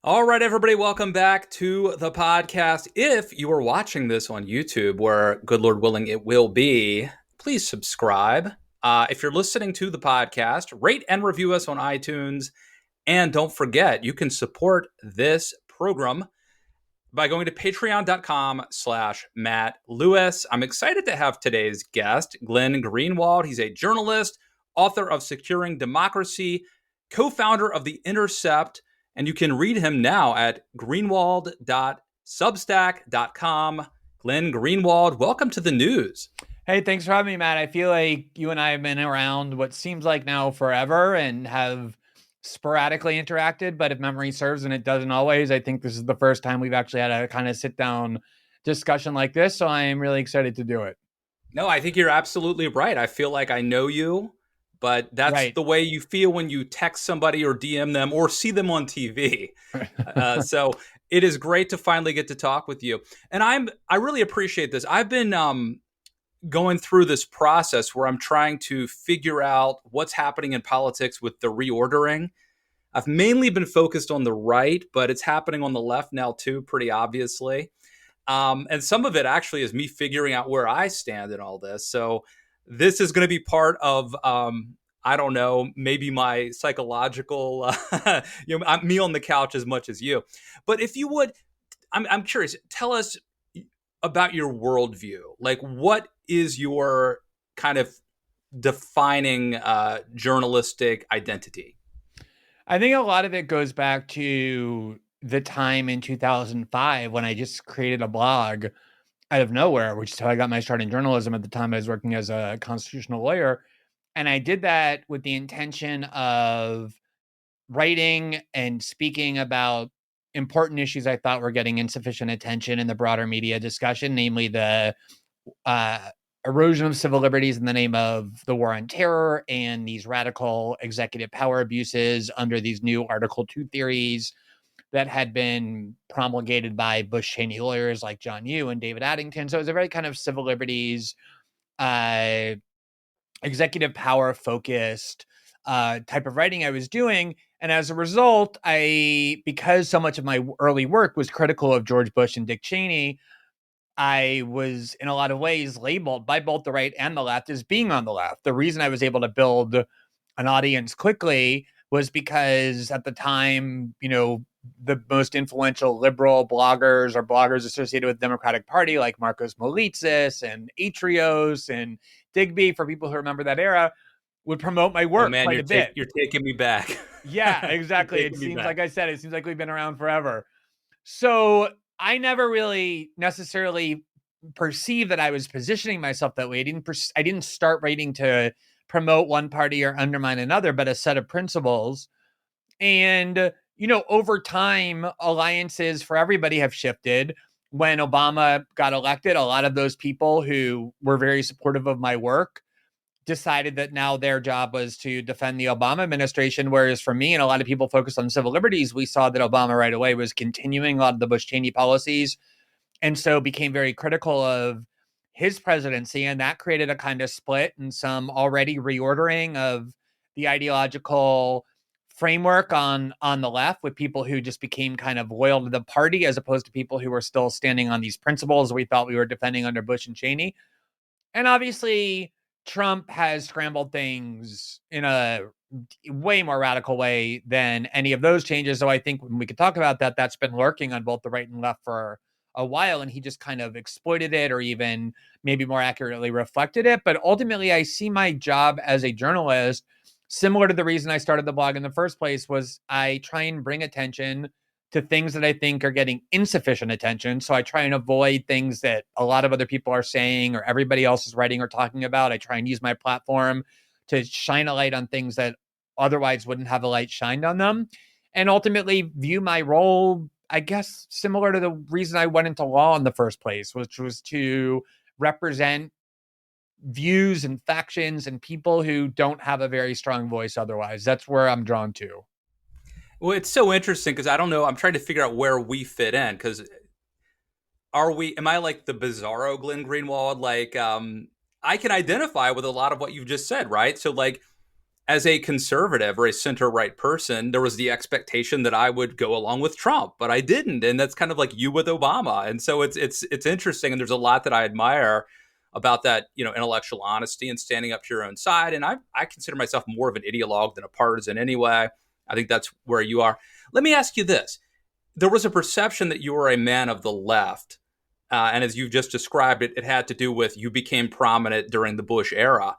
All right, everybody, welcome back to the podcast. If you are watching this on YouTube, where good Lord willing it will be, please subscribe. If you're listening to the podcast, rate and review us on iTunes. And don't forget, you can support this program by going to patreon.com/Matt Lewis. I'm excited to have today's guest, Glenn Greenwald. He's a journalist, author of Securing Democracy, co-founder of The Intercept, and you can read him now at greenwald.substack.com. Glenn Greenwald, welcome to the news. Hey, thanks for having me, Matt. I feel like you and I have been around what seems like now forever and have sporadically interacted, but if memory serves, and it doesn't always, I think this is the first time we've actually had a kind of sit down discussion like this. So I am really excited to do it. No, I think you're absolutely right. I feel like I know you, but that's Right. the way you feel when you text somebody or DM them or see them on TV. So it is great to finally get to talk with you. And I really appreciate this. I've been going through this process where I'm trying to figure out what's happening in politics with the reordering. I've mainly been focused on the right, but it's happening on the left now too, pretty obviously. And some of it actually is me figuring out where I stand in all this. So this is going to be part of, I don't know, maybe my psychological, me on the couch as much as you. But if you would, I'm curious, tell us about your worldview. Like, what is your kind of defining journalistic identity? I think a lot of it goes back to the time in 2005 when I just created a blog out of nowhere, which is how I got my start in journalism. At the time, I was working as a constitutional lawyer. And I did that with the intention of writing and speaking about important issues I thought were getting insufficient attention in the broader media discussion, namely the erosion of civil liberties in the name of the war on terror and these radical executive power abuses under these new Article 2 theories that had been promulgated by Bush Cheney lawyers like John Yoo and David Addington. So it was a very kind of civil liberties, executive power focused type of writing I was doing. And as a result, because so much of my early work was critical of George Bush and Dick Cheney, I was in a lot of ways labeled by both the right and the left as being on the left. The reason I was able to build an audience quickly was because at the time, the most influential liberal bloggers or bloggers associated with the Democratic Party, like Marcos Molitzis and Atrios and Digby, for people who remember that era, would promote my work quite a bit. You're taking me back. Yeah, exactly. It seems like I said, it seems like we've been around forever. So I never really necessarily perceived that I was positioning myself that way. I didn't start writing to promote one party or undermine another, but a set of principles. And, over time, alliances for everybody have shifted. When Obama got elected, a lot of those people who were very supportive of my work decided that now their job was to defend the Obama administration. Whereas for me and a lot of people focused on civil liberties, we saw that Obama right away was continuing a lot of the Bush Cheney policies. And so became very critical of his presidency. And that created a kind of split and some already reordering of the ideological framework on the left, with people who just became kind of loyal to the party as opposed to people who were still standing on these principles we thought we were defending under Bush and Cheney. And obviously, Trump has scrambled things in a way more radical way than any of those changes. So I think when we could talk about that, that's been lurking on both the right and left for a while, and he just kind of exploited it, or even maybe more accurately reflected it. But ultimately, I see my job as a journalist similar to the reason I started the blog in the first place. Was I try and bring attention to things that I think are getting insufficient attention. So I try and avoid things that a lot of other people are saying or everybody else is writing or talking about. I try and use my platform to shine a light on things that otherwise wouldn't have a light shined on them, and ultimately view my role, I guess, similar to the reason I went into law in the first place, which was to represent views and factions and people who don't have a very strong voice otherwise. That's where I'm drawn to. Well, it's so interesting because I don't know. I'm trying to figure out where we fit in, because am I like the bizarro Glenn Greenwald? Like, I can identify with a lot of what you've just said, right? So like, as a conservative or a center-right person, there was the expectation that I would go along with Trump, but I didn't. And that's kind of like you with Obama. And so it's interesting. And there's a lot that I admire about that, intellectual honesty and standing up to your own side. And I consider myself more of an ideologue than a partisan anyway. I think that's where you are. Let me ask you this. There was a perception that you were a man of the left. And as you've just described it, it had to do with you became prominent during the Bush era.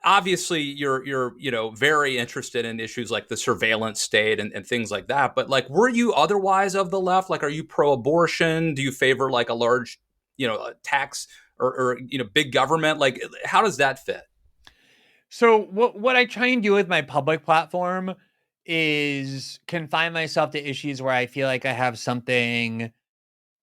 Obviously, you're very interested in issues like the surveillance state and things like that. But like, were you otherwise of the left? Like, are you pro-abortion? Do you favor like a large, tax or big government? Like, how does that fit? So what I try and do with my public platform is confine myself to issues where I feel like I have something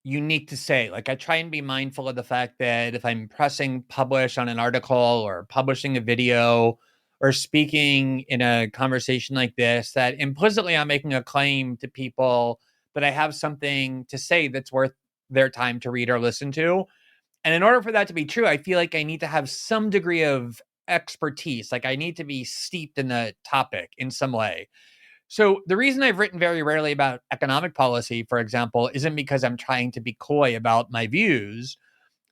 unique to say. Like, I try and be mindful of the fact that if I'm pressing publish on an article or publishing a video or speaking in a conversation like this, that implicitly I'm making a claim to people that I have something to say that's worth their time to read or listen to. And in order for that to be true, I feel like I need to have some degree of expertise. Like, I need to be steeped in the topic in some way. So the reason I've written very rarely about economic policy, for example, isn't because I'm trying to be coy about my views.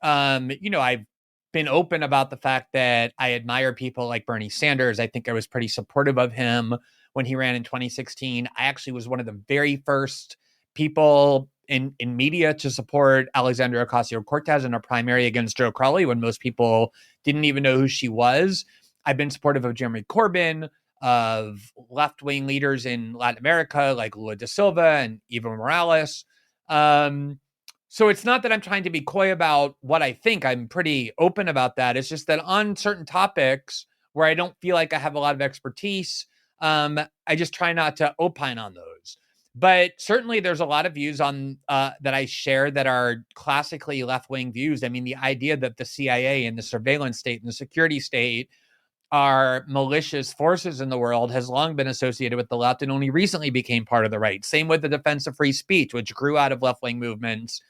I've been open about the fact that I admire people like Bernie Sanders. I think I was pretty supportive of him when he ran in 2016. I actually was one of the very first people in media to support Alexandria Ocasio-Cortez in a primary against Joe Crowley when most people didn't even know who she was. I've been supportive of Jeremy Corbyn, of left-wing leaders in Latin America like Lula da Silva and Evo Morales. So it's not that I'm trying to be coy about what I think. I'm pretty open about that. It's just that on certain topics where I don't feel like I have a lot of expertise, I just try not to opine on those. But certainly there's a lot of views on that I share that are classically left-wing views. I mean, the idea that the CIA and the surveillance state and the security state are malicious forces in the world has long been associated with the left and only recently became part of the right. Same with the defense of free speech, which grew out of left-wing movements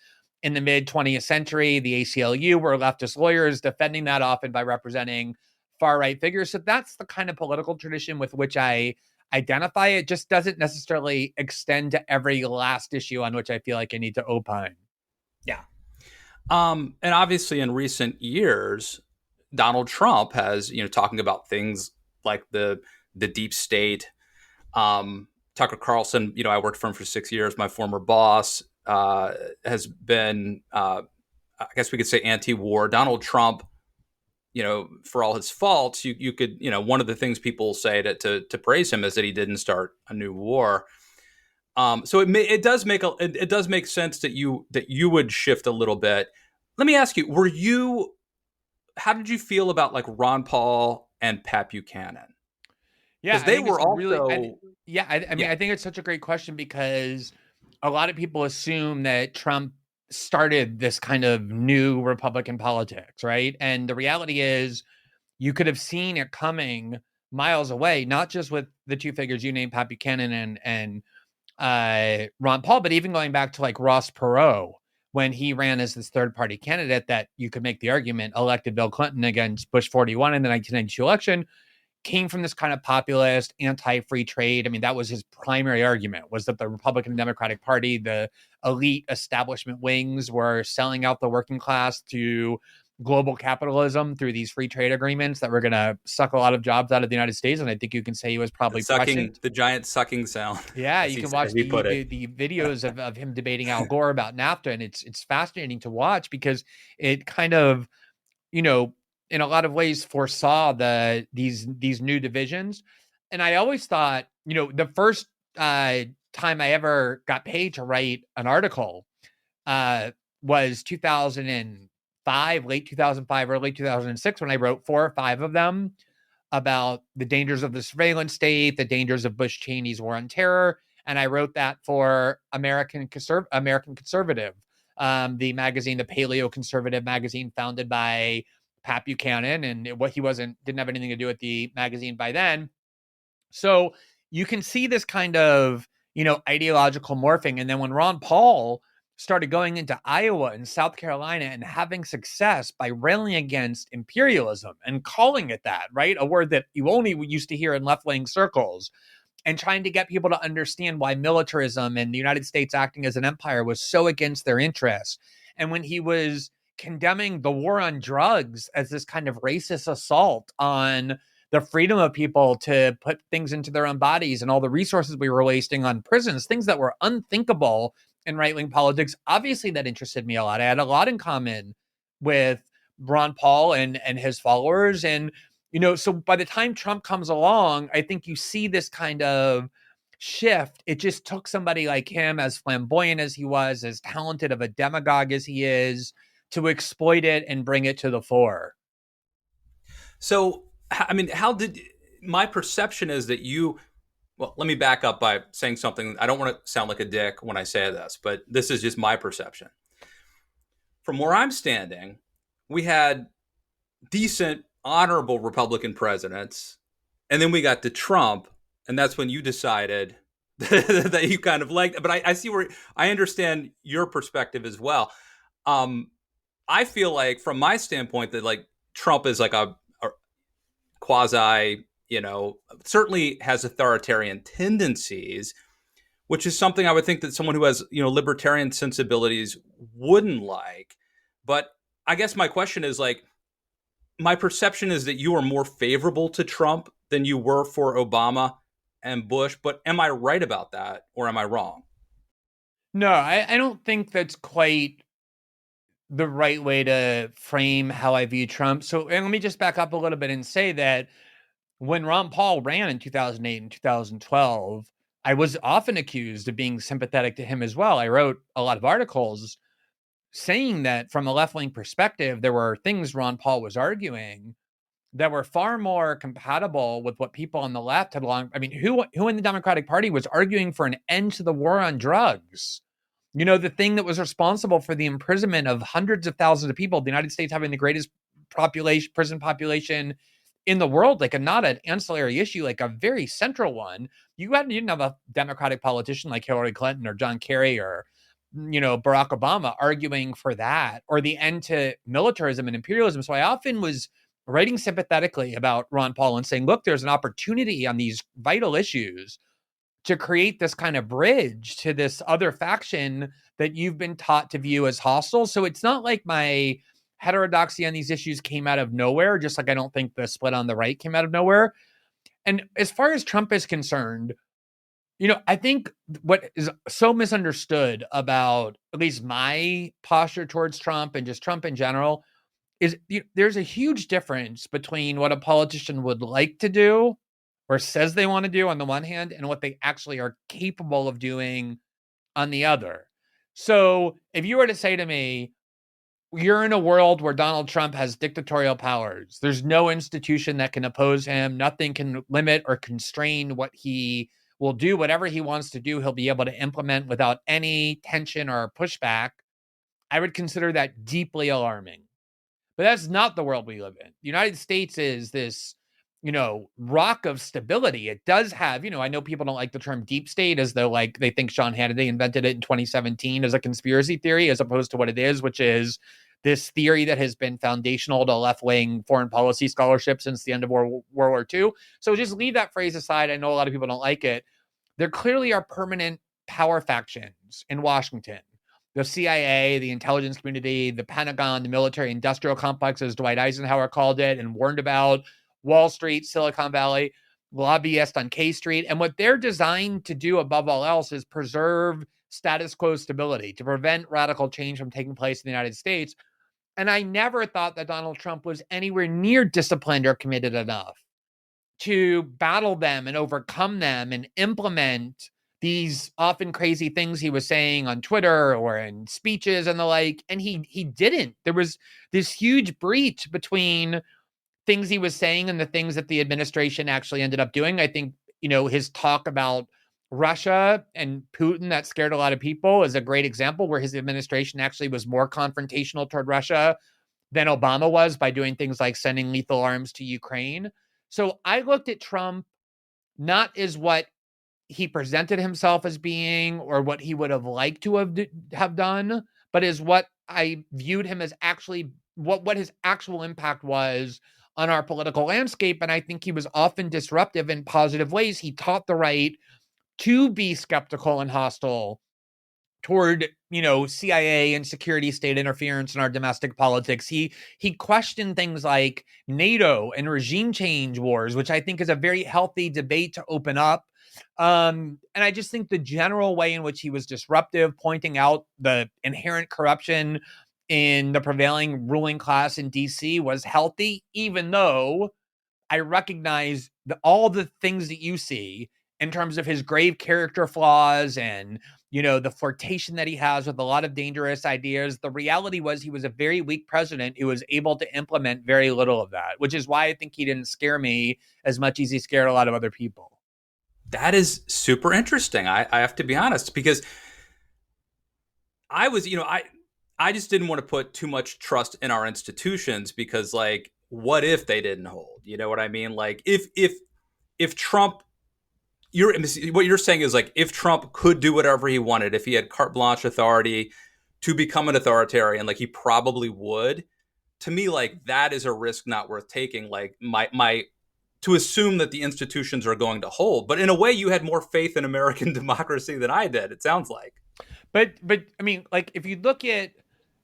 in the mid-20th century. The ACLU were leftist lawyers defending that often by representing far-right figures. So that's the kind of political tradition with which I identify. It just doesn't necessarily extend to every last issue on which I feel like I need to opine. Yeah. And obviously in recent years, Donald Trump has, talking about things like the deep state. Tucker Carlson, I worked for him for 6 years. My former boss has been, I guess we could say, anti-war. Donald Trump, for all his faults, you could, one of the things people say to praise him is that he didn't start a new war. So it does make sense that you would shift a little bit. Let me ask you, how did you feel about like Ron Paul and Pat Buchanan? Yeah, they were also really, I think it's such a great question because a lot of people assume that Trump started this kind of new Republican politics, right? And the reality is you could have seen it coming miles away, not just with the two figures you named, Pat Buchanan and Ron Paul, but even going back to like Ross Perot, when he ran as this third party candidate that you could make the argument elected Bill Clinton against Bush 41 in the 1992 election, came from this kind of populist, anti-free trade. I mean, that was his primary argument, was that the Republican and Democratic Party, the elite establishment wings, were selling out the working class to global capitalism through these free trade agreements that were going to suck a lot of jobs out of the United States. And I think you can say he was probably the giant sucking sound. Yeah, you can watch the videos of him debating Al Gore about NAFTA, and it's fascinating to watch because it kind of, in a lot of ways foresaw these new divisions. And I always thought, the first time I ever got paid to write an article was 2005, late 2005, early 2006, when I wrote 4 or 5 of them about the dangers of the surveillance state, the dangers of Bush Cheney's war on terror. And I wrote that for American Conservative, the magazine, the paleo conservative magazine founded by Pat Buchanan, and didn't have anything to do with the magazine by then. So you can see this kind of, ideological morphing. And then when Ron Paul started going into Iowa and South Carolina and having success by railing against imperialism and calling it that, right? A word that you only used to hear in left-wing circles, and trying to get people to understand why militarism and the United States acting as an empire was so against their interests. And when he was condemning the war on drugs as this kind of racist assault on the freedom of people to put things into their own bodies and all the resources we were wasting on prisons, things that were unthinkable in right-wing politics, obviously that interested me a lot. I had a lot in common with Ron Paul and his followers. And, so by the time Trump comes along, I think you see this kind of shift. It just took somebody like him, as flamboyant as he was, as talented of a demagogue as he is, to exploit it and bring it to the fore. So, I mean, my perception is that well, let me back up by saying something. I don't want to sound like a dick when I say this, but this is just my perception. From where I'm standing, we had decent, honorable Republican presidents, and then we got to Trump, and that's when you decided that you kind of liked. But I see where I understand your perspective as well. I feel like, from my standpoint, that like Trump is like a quasi, certainly has authoritarian tendencies, which is something I would think that someone who has, libertarian sensibilities wouldn't like. But I guess my question is, like, my perception is that you are more favorable to Trump than you were for Obama and Bush. But am I right about that, or am I wrong? No, I don't think that's quite the right way to frame how I view Trump. So, and let me just back up a little bit and say that when Ron Paul ran in 2008 and 2012, I was often accused of being sympathetic to him as well. I wrote a lot of articles saying that from a left-wing perspective, there were things Ron Paul was arguing that were far more compatible with what people on the left had long. I mean, who in the Democratic Party was arguing for an end to the war on drugs? The thing that was responsible for the imprisonment of hundreds of thousands of people, the United States having the greatest prison population in the world, like not an ancillary issue, like a very central one. You didn't have a Democratic politician like Hillary Clinton or John Kerry or, Barack Obama arguing for that, or the end to militarism and imperialism. So I often was writing sympathetically about Ron Paul and saying, look, there's an opportunity on these vital issues to create this kind of bridge to this other faction that you've been taught to view as hostile. So it's not like my heterodoxy on these issues came out of nowhere, just like I don't think the split on the right came out of nowhere. And as far as Trump is concerned, I think what is so misunderstood about at least my posture towards Trump and just Trump in general is there's a huge difference between what a politician would like to do or says they want to do on the one hand and what they actually are capable of doing on the other. So if you were to say to me, you're in a world where Donald Trump has dictatorial powers, there's no institution that can oppose him, nothing can limit or constrain what he will do, whatever he wants to do, he'll be able to implement without any tension or pushback, I would consider that deeply alarming. But that's not the world we live in. The United States is this, rock of stability. It does have, I know people don't like the term deep state, as though like they think Sean Hannity invented it in 2017 as a conspiracy theory, as opposed to what it is, which is this theory that has been foundational to left-wing foreign policy scholarship since the end of World War II. So just leave that phrase aside. I know a lot of people don't like it. There clearly are permanent power factions in Washington. The CIA, the intelligence community, the Pentagon, the military industrial complex, as Dwight Eisenhower called it and warned about, Wall Street, Silicon Valley, lobbyists on K Street. And what they're designed to do above all else is preserve status quo stability, to prevent radical change from taking place in the United States. And I never thought that Donald Trump was anywhere near disciplined or committed enough to battle them and overcome them and implement these often crazy things he was saying on Twitter or in speeches and the like. And he didn't. There was this huge breach between things he was saying and the things that the administration actually ended up doing. I think, his talk about Russia and Putin that scared a lot of people is a great example where his administration actually was more confrontational toward Russia than Obama was by doing things like sending lethal arms to Ukraine. So I looked at Trump not as what he presented himself as being or what he would have liked to have done, but is what I viewed him as actually what his actual impact was on our political landscape. And I think he was often disruptive in positive ways. He taught the right to be skeptical and hostile toward, CIA and security state interference in our domestic politics. He questioned things like NATO and regime change wars, which I think is a very healthy debate to open up. And I just think the general way in which he was disruptive, pointing out the inherent corruption in the prevailing ruling class in DC was healthy, even though I recognize all the things that you see in terms of his grave character flaws and, the flirtation that he has with a lot of dangerous ideas. The reality was he was a very weak president who was able to implement very little of that, which is why I think he didn't scare me as much as he scared a lot of other people. That is super interesting. I have to be honest, because I was, I just didn't want to put too much trust in our institutions because, like, what if they didn't hold? You know what I mean? Like, if Trump, what you're saying is, like, if Trump could do whatever he wanted, if he had carte blanche authority to become an authoritarian, like he probably would. To me, like, that is a risk not worth taking. Like, my to assume that the institutions are going to hold. But in a way, you had more faith in American democracy than I did, it sounds like. But I mean, like, if you look at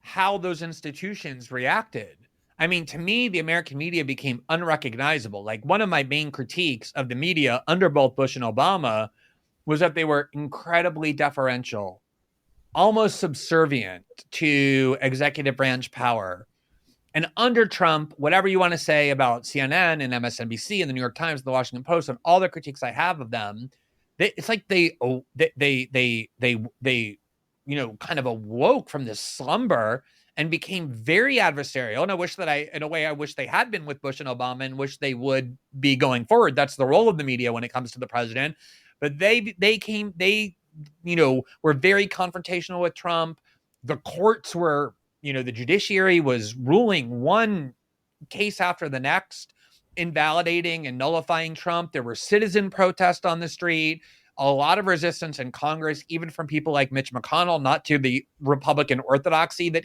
how those institutions reacted, I mean, to me, the American media became unrecognizable. Like, one of my main critiques of the media under both Bush and Obama was that they were incredibly deferential, almost subservient to executive branch power. And under Trump, whatever you want to say about CNN and MSNBC and the New York Times and the Washington Post and all the critiques I have of them, it's like they kind of awoke from this slumber and became very adversarial. And I wish that I wish they had been with Bush and Obama and wish they would be going forward. That's the role of the media when it comes to the president. But they were very confrontational with Trump. The courts were, the judiciary was ruling one case after the next, invalidating and nullifying Trump. There were citizen protests on the street, a lot of resistance in Congress, even from people like Mitch McConnell, not to the Republican orthodoxy that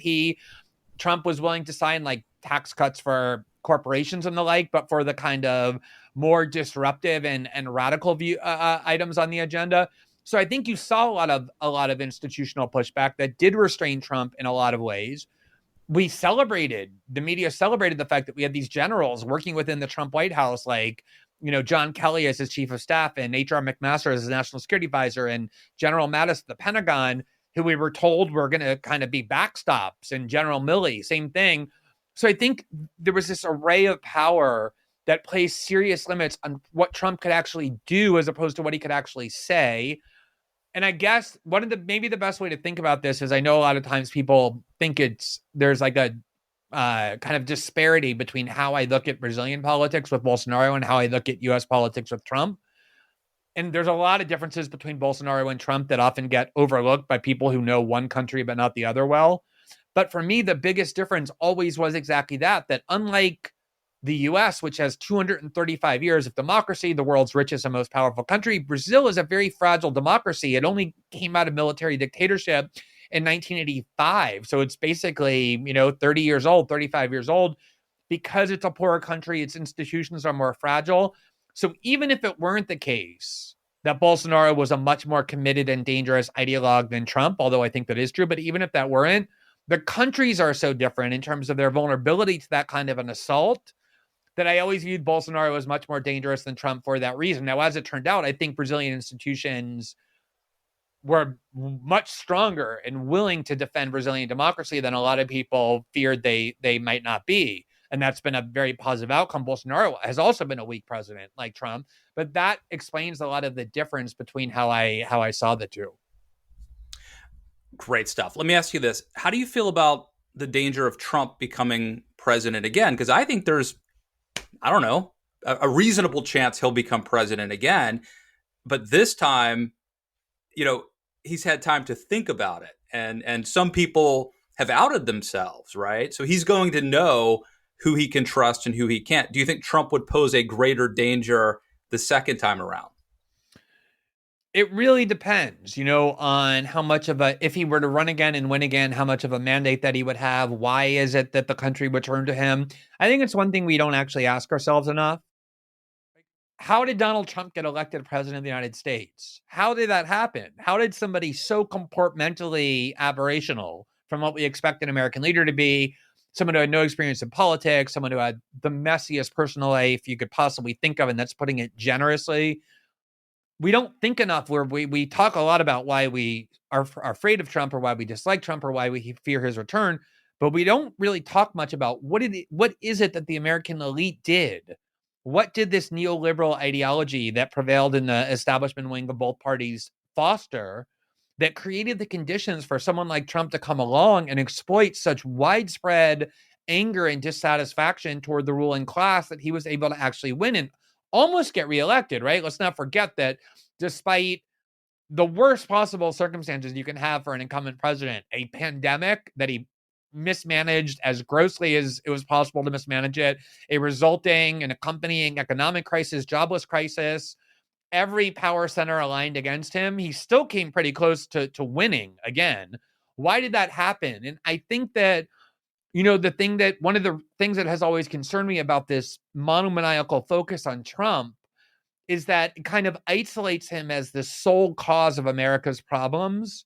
Trump was willing to sign, like tax cuts for corporations and the like, but for the kind of more disruptive and radical view items on the agenda. So I think you saw a lot of institutional pushback that did restrain Trump in a lot of ways. The media celebrated the fact that we had these generals working within the Trump White House, like, John Kelly as his chief of staff and H.R. McMaster as his national security advisor and General Mattis at the Pentagon, who we were told were going to kind of be backstops, and General Milley, same thing. So I think there was this array of power that placed serious limits on what Trump could actually do as opposed to what he could actually say. And I guess maybe the best way to think about this is, I know a lot of times people think there's like a kind of disparity between how I look at Brazilian politics with Bolsonaro and how I look at U.S. politics with Trump. And there's a lot of differences between Bolsonaro and Trump that often get overlooked by people who know one country but not the other well. But for me, the biggest difference always was exactly that unlike the U.S., which has 235 years of democracy, the world's richest and most powerful country, Brazil is a very fragile democracy. It only came out of military dictatorship in 1985. So it's basically, 30 years old, 35 years old. Because it's a poorer country, its institutions are more fragile. So even if it weren't the case that Bolsonaro was a much more committed and dangerous ideologue than Trump, although I think that is true, but even if that weren't, the countries are so different in terms of their vulnerability to that kind of an assault that I always viewed Bolsonaro as much more dangerous than Trump for that reason. Now, as it turned out, I think Brazilian institutions were much stronger and willing to defend Brazilian democracy than a lot of people feared they might not be. And that's been a very positive outcome. Bolsonaro has also been a weak president like Trump, but that explains a lot of the difference between how I saw the two. Great stuff. Let me ask you this. How do you feel about the danger of Trump becoming president again? Because I think there's, I don't know, a reasonable chance he'll become president again. But this time, he's had time to think about it. And some people have outed themselves, right? So he's going to know who he can trust and who he can't. Do you think Trump would pose a greater danger the second time around? It really depends, on how much of if he were to run again and win again, how much of a mandate that he would have. Why is it that the country would turn to him? I think it's one thing we don't actually ask ourselves enough. How did Donald Trump get elected president of the United States? How did that happen? How did somebody so comportmentally aberrational from what we expect an American leader to be, someone who had no experience in politics, someone who had the messiest personal life you could possibly think of, and that's putting it generously. We don't think enough where we talk a lot about why we are afraid of Trump or why we dislike Trump or why we fear his return, but we don't really talk much about what is it that the American elite did? What did this neoliberal ideology that prevailed in the establishment wing of both parties foster that created the conditions for someone like Trump to come along and exploit such widespread anger and dissatisfaction toward the ruling class that he was able to actually win and almost get reelected, right? Let's not forget that despite the worst possible circumstances you can have for an incumbent president, a pandemic that he mismanaged as grossly as it was possible to mismanage it, a resulting and accompanying economic crisis, jobless crisis, every power center aligned against him, he still came pretty close to winning again. Why did that happen? And I think that, one of the things that has always concerned me about this monomaniacal focus on Trump is that it kind of isolates him as the sole cause of America's problems,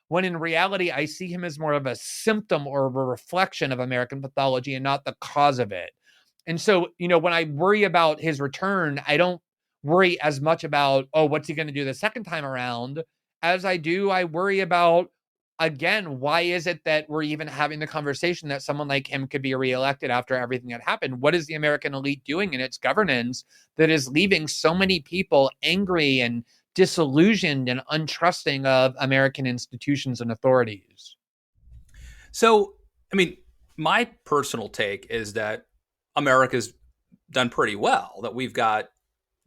when in reality, I see him as more of a symptom or a reflection of American pathology and not the cause of it. And so, when I worry about his return, I don't worry as much about, what's he going to do the second time around, as I worry about, again, why is it that we're even having the conversation that someone like him could be reelected after everything that happened? What is the American elite doing in its governance that is leaving so many people angry and disillusioned and untrusting of American institutions and authorities? So, my personal take is that America's done pretty well, that we've got,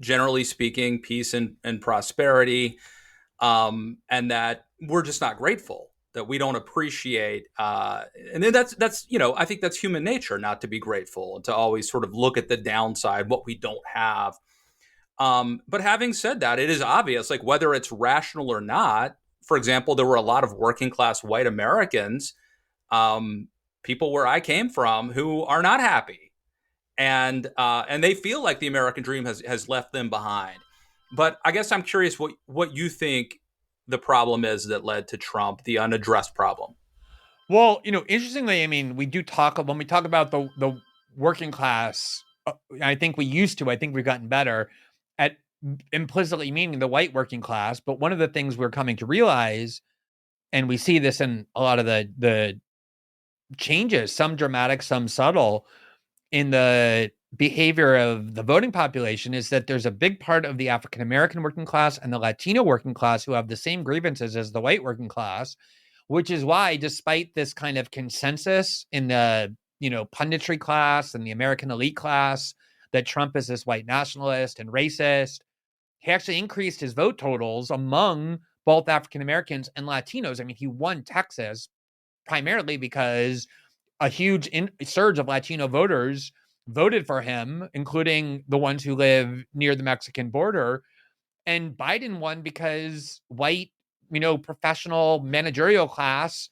generally speaking, peace and prosperity, and that we're just not grateful, that we don't appreciate. And then that's I think that's human nature, not to be grateful and to always sort of look at the downside, what we don't have. But having said that, it is obvious, like whether it's rational or not. For example, there were a lot of working class white Americans, people where I came from, who are not happy, and they feel like the American dream has left them behind. But I guess I'm curious what you think the problem is that led to Trump, the unaddressed problem. Well, interestingly, we do talk when we talk about the working class. I think we've gotten better at implicitly meaning the white working class. But one of the things we're coming to realize, and we see this in a lot of the changes, some dramatic, some subtle, in the behavior of the voting population, is that there's a big part of the African-American working class and the Latino working class who have the same grievances as the white working class, which is why, despite this kind of consensus in the, punditry class and the American elite class that Trump is this white nationalist and racist, he actually increased his vote totals among both African-Americans and Latinos. He won Texas primarily because a huge surge of Latino voters voted for him, including the ones who live near the Mexican border. And Biden won because white, professional managerial class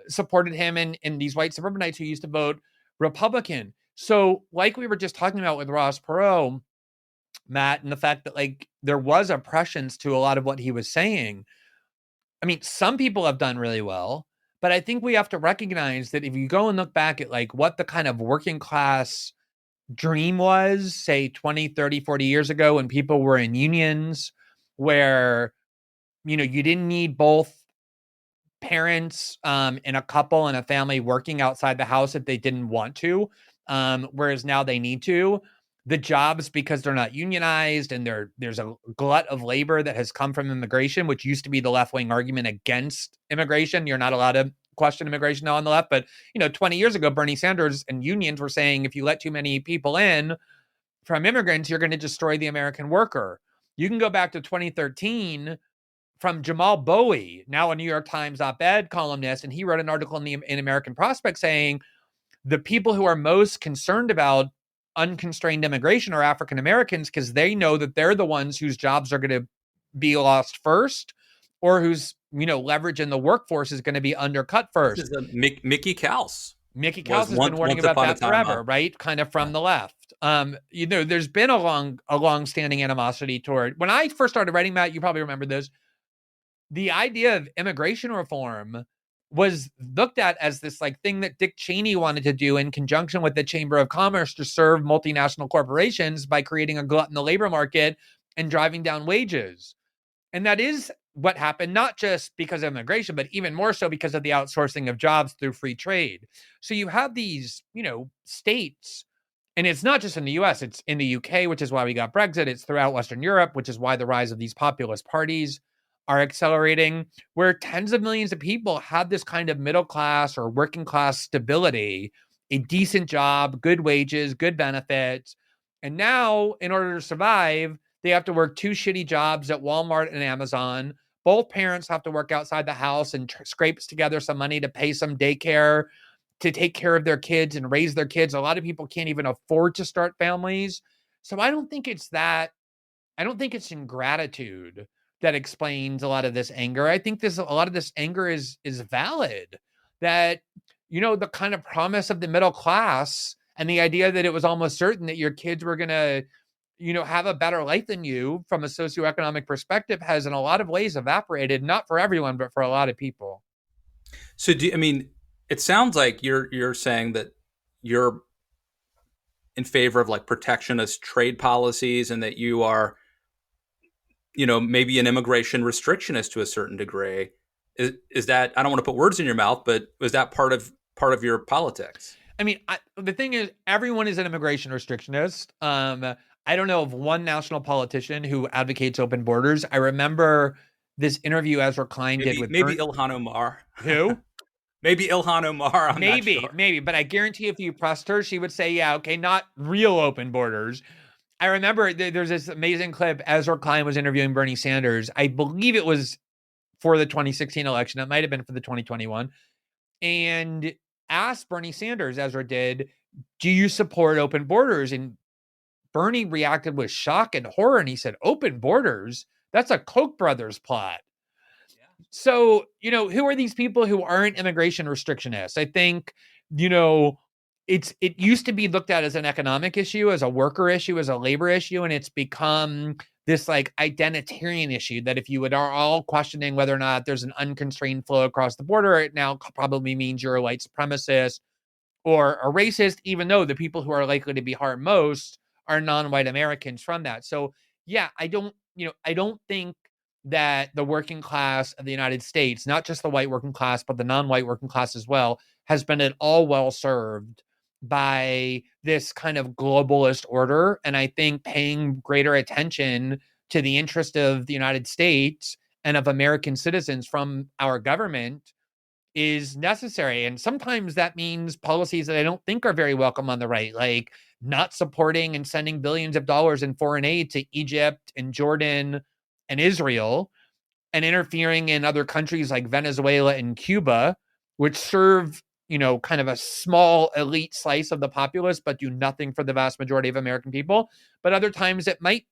supported him, and these white suburbanites who used to vote Republican. So like we were just talking about with Ross Perot, Matt, and the fact that there was oppressions to a lot of what he was saying. Some people have done really well, but I think we have to recognize that if you go and look back at what the kind of working class dream was, say 20, 30, 40 years ago, when people were in unions where, you didn't need both parents in a couple and a family working outside the house if they didn't want to, whereas now they need to. The jobs, because they're not unionized, and there's a glut of labor that has come from immigration, which used to be the left-wing argument against immigration. You're not allowed to question immigration now on the left. But, 20 years ago, Bernie Sanders and unions were saying, if you let too many people in from immigrants, you're going to destroy the American worker. You can go back to 2013 from Jamal Bowie, now a New York Times op-ed columnist, and he wrote an article in American Prospect saying the people who are most concerned about unconstrained immigration are African Americans, because they know that they're the ones whose jobs are going to be lost first, or whose, leverage in the workforce is going to be undercut first. This is Mickey Kaus. Mickey Kaus has been warning about that forever, right? Kind of from the left. There's been a long-standing animosity toward, when I first started writing that, you probably remember this, the idea of immigration reform was looked at as this like thing that Dick Cheney wanted to do in conjunction with the Chamber of Commerce to serve multinational corporations by creating a glut in the labor market and driving down wages. And that is what happened, not just because of immigration, but even more so because of the outsourcing of jobs through free trade. So you have these, states, and it's not just in the US, it's in the UK, which is why we got Brexit. It's throughout Western Europe, which is why the rise of these populist parties are accelerating, where tens of millions of people had this kind of middle class or working class stability, a decent job, good wages, good benefits. And now, in order to survive, they have to work 2 shitty jobs at Walmart and Amazon. Both parents have to work outside the house and scrape together some money to pay some daycare, to take care of their kids and raise their kids. A lot of people can't even afford to start families. So I don't think it's that. I don't think it's ingratitude that explains a lot of this anger. I think a lot of this anger is valid. That, the kind of promise of the middle class and the idea that it was almost certain that your kids were going to, have a better life than you from a socioeconomic perspective has in a lot of ways evaporated, not for everyone, but for a lot of people. So it sounds like you're saying that you're in favor of like protectionist trade policies, and that you are, maybe an immigration restrictionist to a certain degree. Is that, I don't want to put words in your mouth, but was that part of your politics? The thing is, everyone is an immigration restrictionist. I don't know of one national politician who advocates open borders. I remember this interview Ezra Klein did with Ilhan Omar. Who? Maybe Ilhan Omar. I'm not sure. Maybe. But I guarantee if you pressed her, she would say, yeah, okay, not real open borders. I remember there's this amazing clip. Ezra Klein was interviewing Bernie Sanders. I believe it was for the 2016 election. It might have been for the 2021. And asked Bernie Sanders, Ezra did, do you support open borders? And Bernie reacted with shock and horror. And he said, open borders? That's a Koch brothers plot. Yeah. So, who are these people who aren't immigration restrictionists? I think, it used to be looked at as an economic issue, as a worker issue, as a labor issue, and it's become this like identitarian issue that if you are all questioning whether or not there's an unconstrained flow across the border, it now probably means you're a white supremacist or a racist, even though the people who are likely to be harmed most are non-white Americans from that. So yeah, I don't think that the working class of the United States, not just the white working class, but the non-white working class as well, has been at all well served by this kind of globalist order. And I think paying greater attention to the interest of the United States and of American citizens from our government is necessary. And sometimes that means policies that I don't think are very welcome on the right, like not supporting and sending billions of dollars in foreign aid to Egypt and Jordan and Israel, and interfering in other countries like Venezuela and Cuba, which serve kind of a small elite slice of the populace, but do nothing for the vast majority of American people. But other times it might,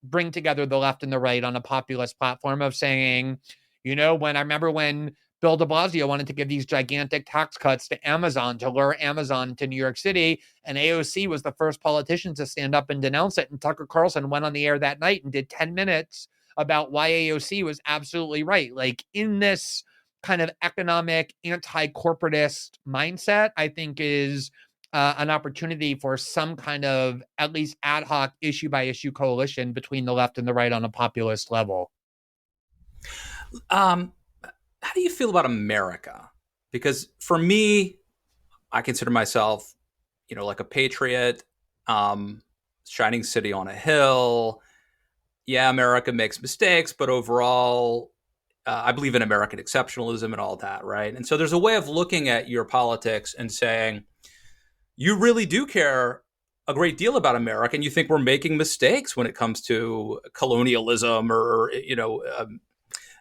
bring together the left and the right on a populist platform of saying, when I remember when Bill de Blasio wanted to give these gigantic tax cuts to Amazon to lure Amazon to New York City, and AOC was the first politician to stand up and denounce it. And Tucker Carlson went on the air that night and did 10 minutes about why AOC was absolutely right. Like, in this kind of economic anti-corporatist mindset, I think is an opportunity for some kind of at least ad hoc issue by issue coalition between the left and the right on a populist level. How do you feel about America? Because for me, I consider myself, like a patriot, shining city on a hill. Yeah, America makes mistakes, but overall, I believe in American exceptionalism and all that, right? And so there's a way of looking at your politics and saying, you really do care a great deal about America, and you think we're making mistakes when it comes to colonialism or,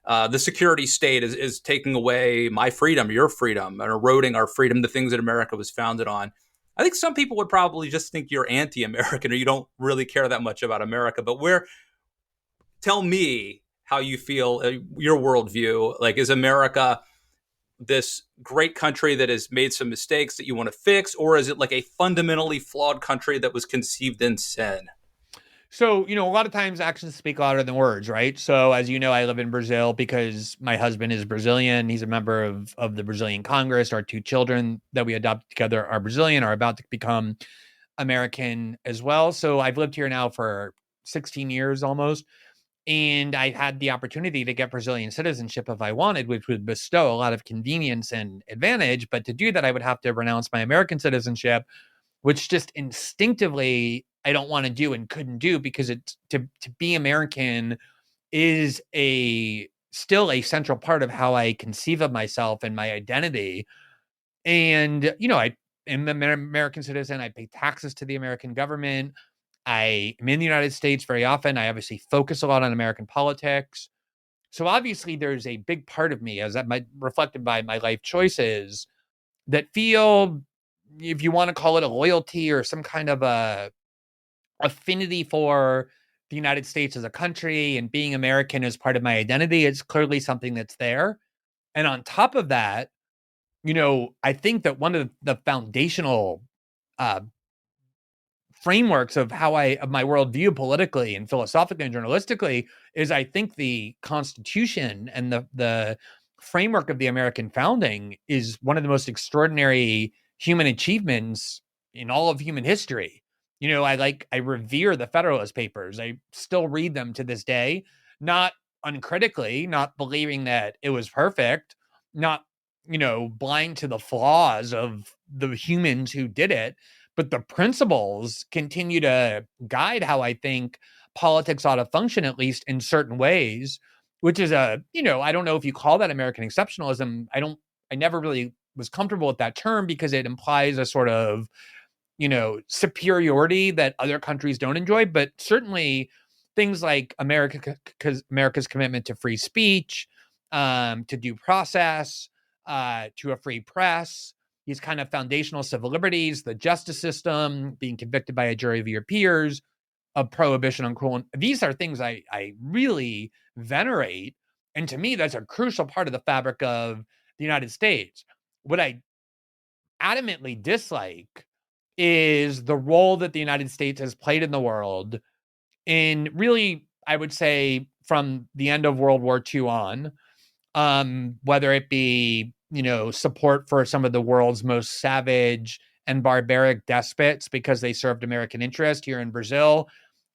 the security state is taking away my freedom, your freedom, and eroding our freedom, the things that America was founded on. I think some people would probably just think you're anti-American or you don't really care that much about America. But tell me how you feel, your worldview. Like, is America this great country that has made some mistakes that you want to fix, or is it like a fundamentally flawed country that was conceived in sin? So, a lot of times actions speak louder than words, right? So, as you know, I live in Brazil because my husband is Brazilian. He's a member of the Brazilian Congress. Our 2 children that we adopted together are Brazilian, are about to become American as well. So, I've lived here now for 16 years almost. And I had the opportunity to get Brazilian citizenship if I wanted, which would bestow a lot of convenience and advantage. But to do that, I would have to renounce my American citizenship, which just instinctively I don't want to do and couldn't do, because it's to be American is still a central part of how I conceive of myself and my identity. And, I am an American citizen. I pay taxes to the American government. I am in the United States very often. I obviously focus a lot on American politics. So obviously there's a big part of me, as that might reflected by my life choices, that feel, if you want to call it a loyalty or some kind of a affinity for the United States as a country and being American as part of my identity. It's clearly something that's there. And on top of that, I think that one of the foundational frameworks of of my worldview politically and philosophically and journalistically is, I think, the Constitution and the framework of the American founding is one of the most extraordinary human achievements in all of human history. I revere the Federalist Papers. I still read them to this day, not uncritically, not believing that it was perfect, not, blind to the flaws of the humans who did it, but the principles continue to guide how I think politics ought to function, at least in certain ways, which is I don't know if you call that American exceptionalism. I never really was comfortable with that term because it implies a sort of, superiority that other countries don't enjoy, but certainly things like America's commitment to free speech, to due process, to a free press, these kind of foundational civil liberties, the justice system, being convicted by a jury of your peers, a prohibition on cruel. These are things I really venerate. And to me, that's a crucial part of the fabric of the United States. What I adamantly dislike is the role that the United States has played in the world in, really, I would say, from the end of World War II on, whether it be, support for some of the world's most savage and barbaric despots because they served American interest. Here in Brazil,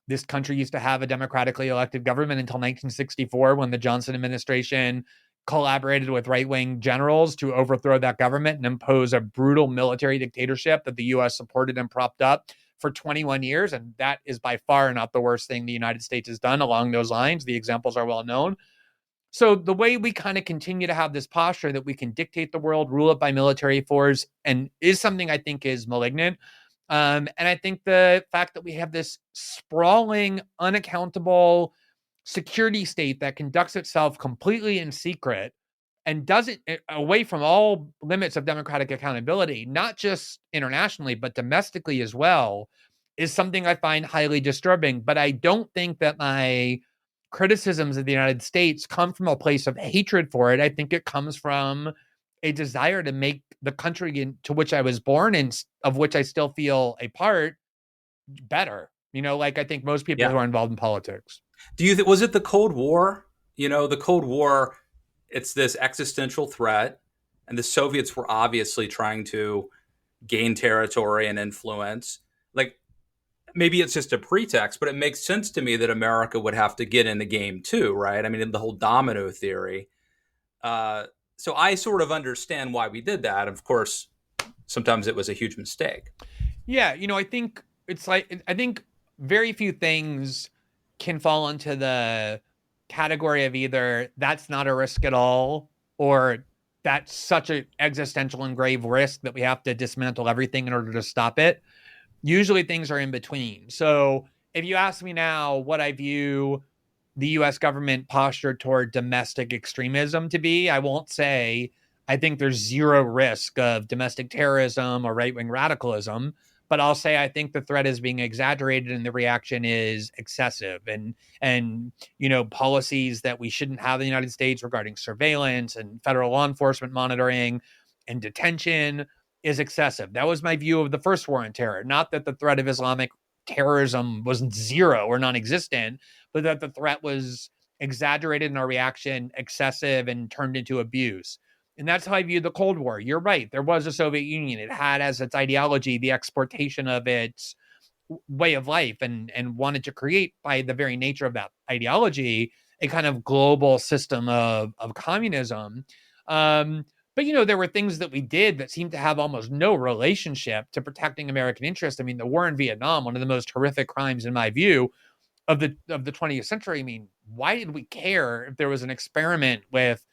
this country used to have a democratically elected government until 1964, when the Johnson administration collaborated with right-wing generals to overthrow that government and impose a brutal military dictatorship that the U.S. supported and propped up for 21 years. And that is by far not the worst thing the United States has done along those lines. The examples are well known. So the way we kind of continue to have this posture that we can dictate the world, rule it by military force, and is something I think is malignant. And I think the fact that we have this sprawling, unaccountable security state that conducts itself completely in secret and does it away from all limits of democratic accountability, not just internationally, but domestically as well, is something I find highly disturbing. But I don't think that my criticisms of the United States come from a place of hatred for it. I think it comes from a desire to make the country to which I was born and of which I still feel a part better. Like I think most people who are involved in politics. Was it the Cold War? The Cold War, it's this existential threat, and the Soviets were obviously trying to gain territory and influence. Like, maybe it's just a pretext, but it makes sense to me that America would have to get in the game too, right? I mean, the whole domino theory. So I sort of understand why we did that. Of course, sometimes it was a huge mistake. Yeah, I think I think very few things can fall into the category of either that's not a risk at all, or that's such an existential and grave risk that we have to dismantle everything in order to stop it. Usually things are in between. So if you ask me now what I view the U.S. government posture toward domestic extremism to be, I won't say I think there's zero risk of domestic terrorism or right-wing radicalism, But I'll say I think the threat is being exaggerated and the reaction is excessive. And policies that we shouldn't have in the United States regarding surveillance and federal law enforcement monitoring and detention is excessive. That was my view of the first war on terror. Not that the threat of Islamic terrorism wasn't zero or non-existent, but that the threat was exaggerated and our reaction excessive and turned into abuse. And that's how I view the Cold War. You're right. There was a Soviet Union. It had as its ideology the exportation of its way of life and wanted to create, by the very nature of that ideology, a kind of global system of communism. But, there were things that we did that seemed to have almost no relationship to protecting American interests. I mean, the war in Vietnam, one of the most horrific crimes, in my view, of the 20th century. I mean, why did we care if there was an experiment with,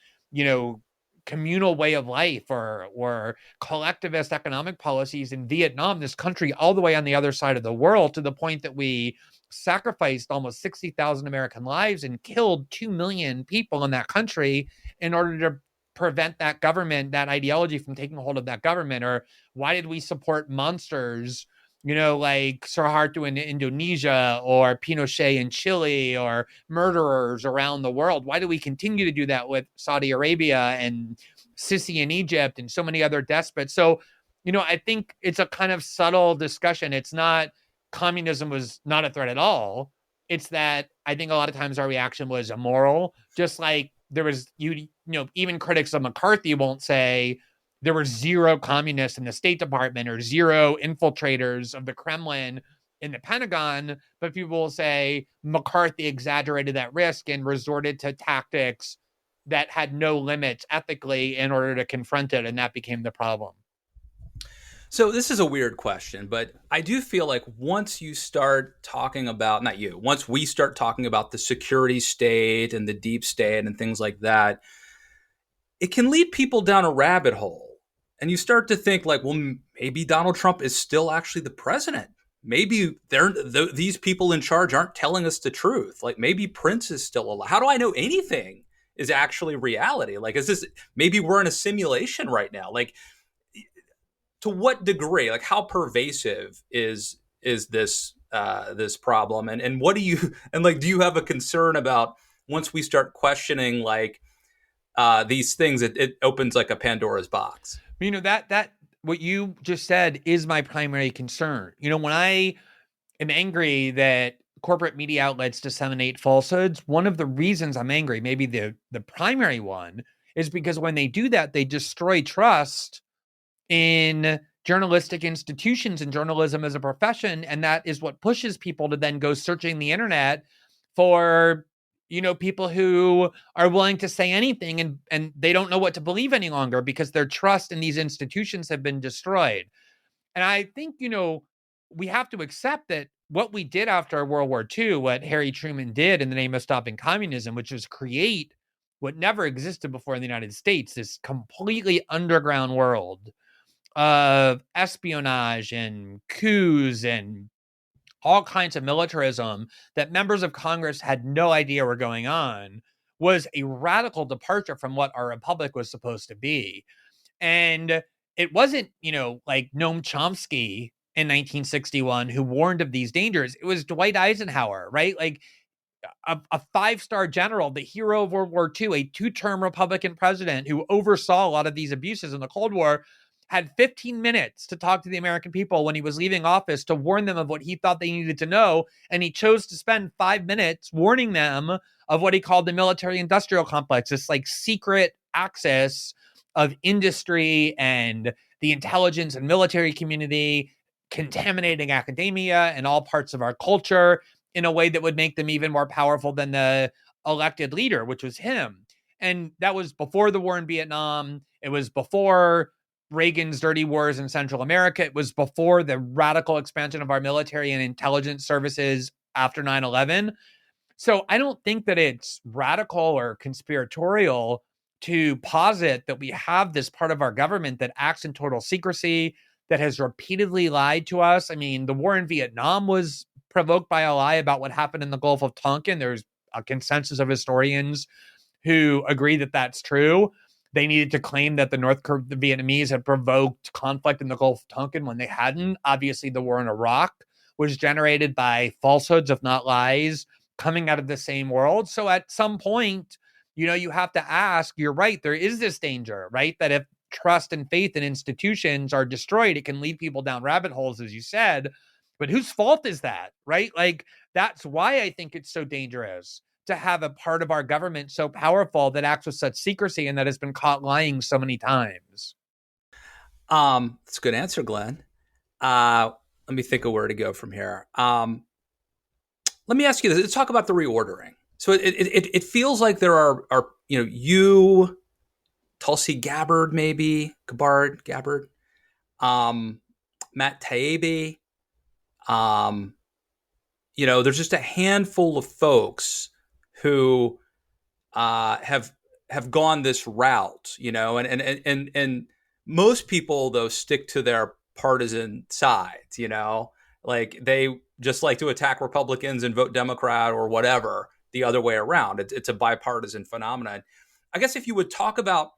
communal way of life or collectivist economic policies in Vietnam, this country all the way on the other side of the world, to the point that we sacrificed almost 60,000 American lives and killed 2 million people in that country in order to prevent that government, that ideology, from taking hold of that government? Or why did we support monsters, like Suharto in Indonesia or Pinochet in Chile or murderers around the world? Why do we continue to do that with Saudi Arabia and Sisi in Egypt and so many other despots? So, I think it's a kind of subtle discussion. It's not communism was not a threat at all. It's that I think a lot of times our reaction was immoral, just like there was, even critics of McCarthy won't say there were zero communists in the State Department or zero infiltrators of the Kremlin in the Pentagon, but people will say McCarthy exaggerated that risk and resorted to tactics that had no limits ethically in order to confront it, and that became the problem. So this is a weird question, but I do feel like once you start talking about, once we start talking about the security state and the deep state and things like that, it can lead people down a rabbit hole. And you start to think like, well, maybe Donald Trump is still actually the president. Maybe these people in charge aren't telling us the truth. Like maybe Prince is still alive. How do I know anything is actually reality? Like, maybe we're in a simulation right now? Like, to what degree, like how pervasive is this problem? And what do you, and like, do you have a concern about once we start questioning like these things, it opens like a Pandora's box? That what you just said is my primary concern. When I am angry that corporate media outlets disseminate falsehoods, one of the reasons I'm angry, maybe the primary one, is because when they do that, they destroy trust in journalistic institutions and journalism as a profession. And that is what pushes people to then go searching the internet for people who are willing to say anything, and they don't know what to believe any longer because their trust in these institutions have been destroyed. And I think, we have to accept that what we did after World War II, what Harry Truman did in the name of stopping communism, which was create what never existed before in the United States, this completely underground world of espionage and coups and all kinds of militarism that members of Congress had no idea were going on, was a radical departure from what our republic was supposed to be. And it wasn't, like Noam Chomsky in 1961 who warned of these dangers. It was Dwight Eisenhower, right? Like a five-star general, the hero of World War II, a two-term Republican president who oversaw a lot of these abuses in the Cold War, had 15 minutes to talk to the American people when he was leaving office to warn them of what he thought they needed to know. And he chose to spend 5 minutes warning them of what he called the military-industrial complex, this like secret axis of industry and the intelligence and military community contaminating academia and all parts of our culture in a way that would make them even more powerful than the elected leader, which was him. And that was before the war in Vietnam. It was before Reagan's dirty wars in Central America. It was before the radical expansion of our military and intelligence services after 9/11. So I don't think that it's radical or conspiratorial to posit that we have this part of our government that acts in total secrecy, that has repeatedly lied to us. I mean, the war in Vietnam was provoked by a lie about what happened in the Gulf of Tonkin. There's a consensus of historians who agree that that's true. They needed to claim that the Vietnamese had provoked conflict in the Gulf of Tonkin when they hadn't. Obviously, the war in Iraq was generated by falsehoods, if not lies, coming out of the same world. So at some point, you have to ask, you're right, there is this danger, right? That if trust and faith in institutions are destroyed, it can lead people down rabbit holes, as you said. But whose fault is that, right? Like, that's why I think it's so dangerous to have a part of our government so powerful that acts with such secrecy and that has been caught lying so many times. It's a good answer, Glenn. Let me think of where to go from here. Let me ask you this. Let's talk about the reordering. So it feels like there are you, Tulsi Gabbard, maybe Gabbard, Matt Taibbi. There's just a handful of folks who have gone this route, and most people though stick to their partisan sides, like they just like to attack Republicans and vote Democrat or whatever the other way around. It's a bipartisan phenomenon. I guess if you would talk about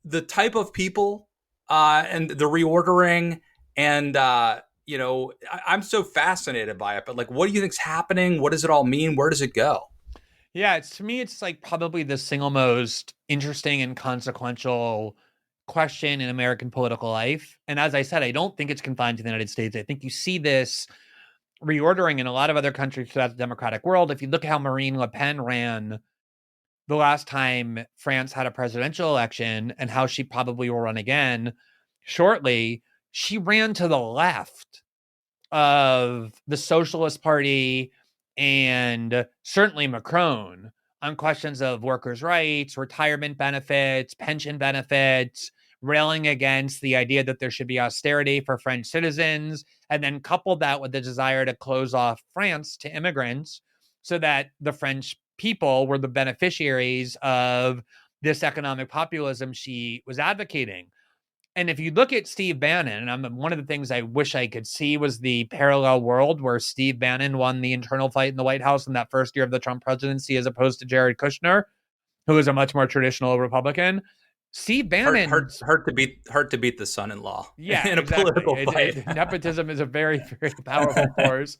the type of people and the reordering and I'm so fascinated by it, but like, what do you think's happening? What does it all mean? Where does it go? Yeah, to me, it's like probably the single most interesting and consequential question in American political life. And as I said, I don't think it's confined to the United States. I think you see this reordering in a lot of other countries throughout the democratic world. If you look at how Marine Le Pen ran the last time France had a presidential election and how she probably will run again shortly, she ran to the left of the Socialist Party and certainly Macron on questions of workers' rights, retirement benefits, pension benefits, railing against the idea that there should be austerity for French citizens, and then coupled that with the desire to close off France to immigrants so that the French people were the beneficiaries of this economic populism she was advocating. And if you look at Steve Bannon, and one of the things I wish I could see was the parallel world where Steve Bannon won the internal fight in the White House in that first year of the Trump presidency, as opposed to Jared Kushner, who is a much more traditional Republican. Steve Bannon hard to beat the son-in-law. Yeah, in a political fight. Nepotism is a very, very powerful force.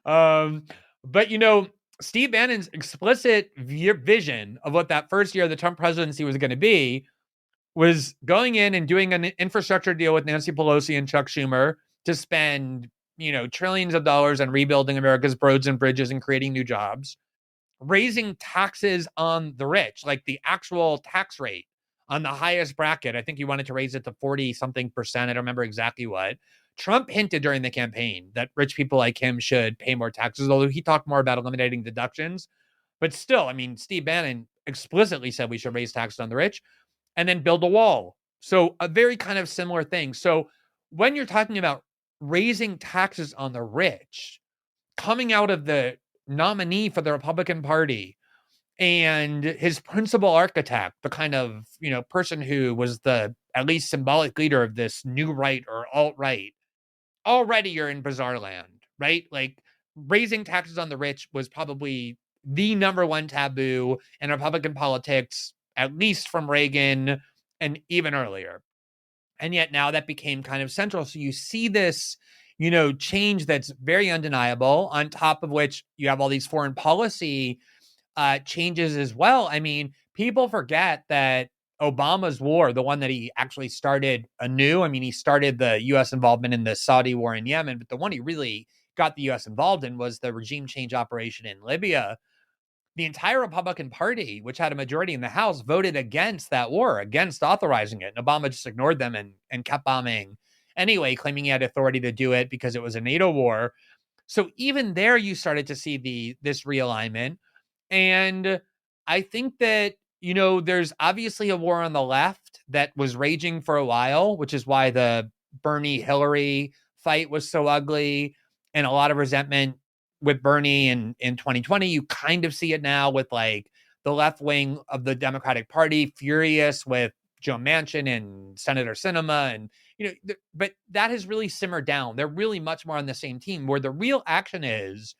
But Steve Bannon's explicit vision of what that first year of the Trump presidency was going to be was going in and doing an infrastructure deal with Nancy Pelosi and Chuck Schumer to spend, trillions of dollars on rebuilding America's roads and bridges and creating new jobs, raising taxes on the rich, like the actual tax rate on the highest bracket. I think he wanted to raise it to 40-something%. I don't remember exactly what. Trump hinted during the campaign that rich people like him should pay more taxes, although he talked more about eliminating deductions. But still, Steve Bannon explicitly said we should raise taxes on the rich and then build a wall. So a very kind of similar thing. So when you're talking about raising taxes on the rich, coming out of the nominee for the Republican Party and his principal architect, the kind of, person who was the at least symbolic leader of this new right or alt-right, already you're in bizarre land, right? Like, raising taxes on the rich was probably the number one taboo in Republican politics, at least from Reagan and even earlier. And yet now that became kind of central. So you see this, change that's very undeniable, on top of which you have all these foreign policy changes as well. People forget that Obama's war, the one that he actually started anew, he started the U.S. involvement in the Saudi war in Yemen, but the one he really got the U.S. involved in was the regime change operation in Libya. The entire Republican Party, which had a majority in the House, voted against that war, against authorizing it. And Obama just ignored them and kept bombing anyway, claiming he had authority to do it because it was a NATO war. So even there, you started to see this realignment. And I think that, there's obviously a war on the left that was raging for a while, which is why the Bernie-Hillary fight was so ugly and a lot of resentment with Bernie in 2020. You kind of see it now with like the left wing of the Democratic Party furious with Joe Manchin and Senator Sinema. And, but that has really simmered down. They're really much more on the same team, where the real action is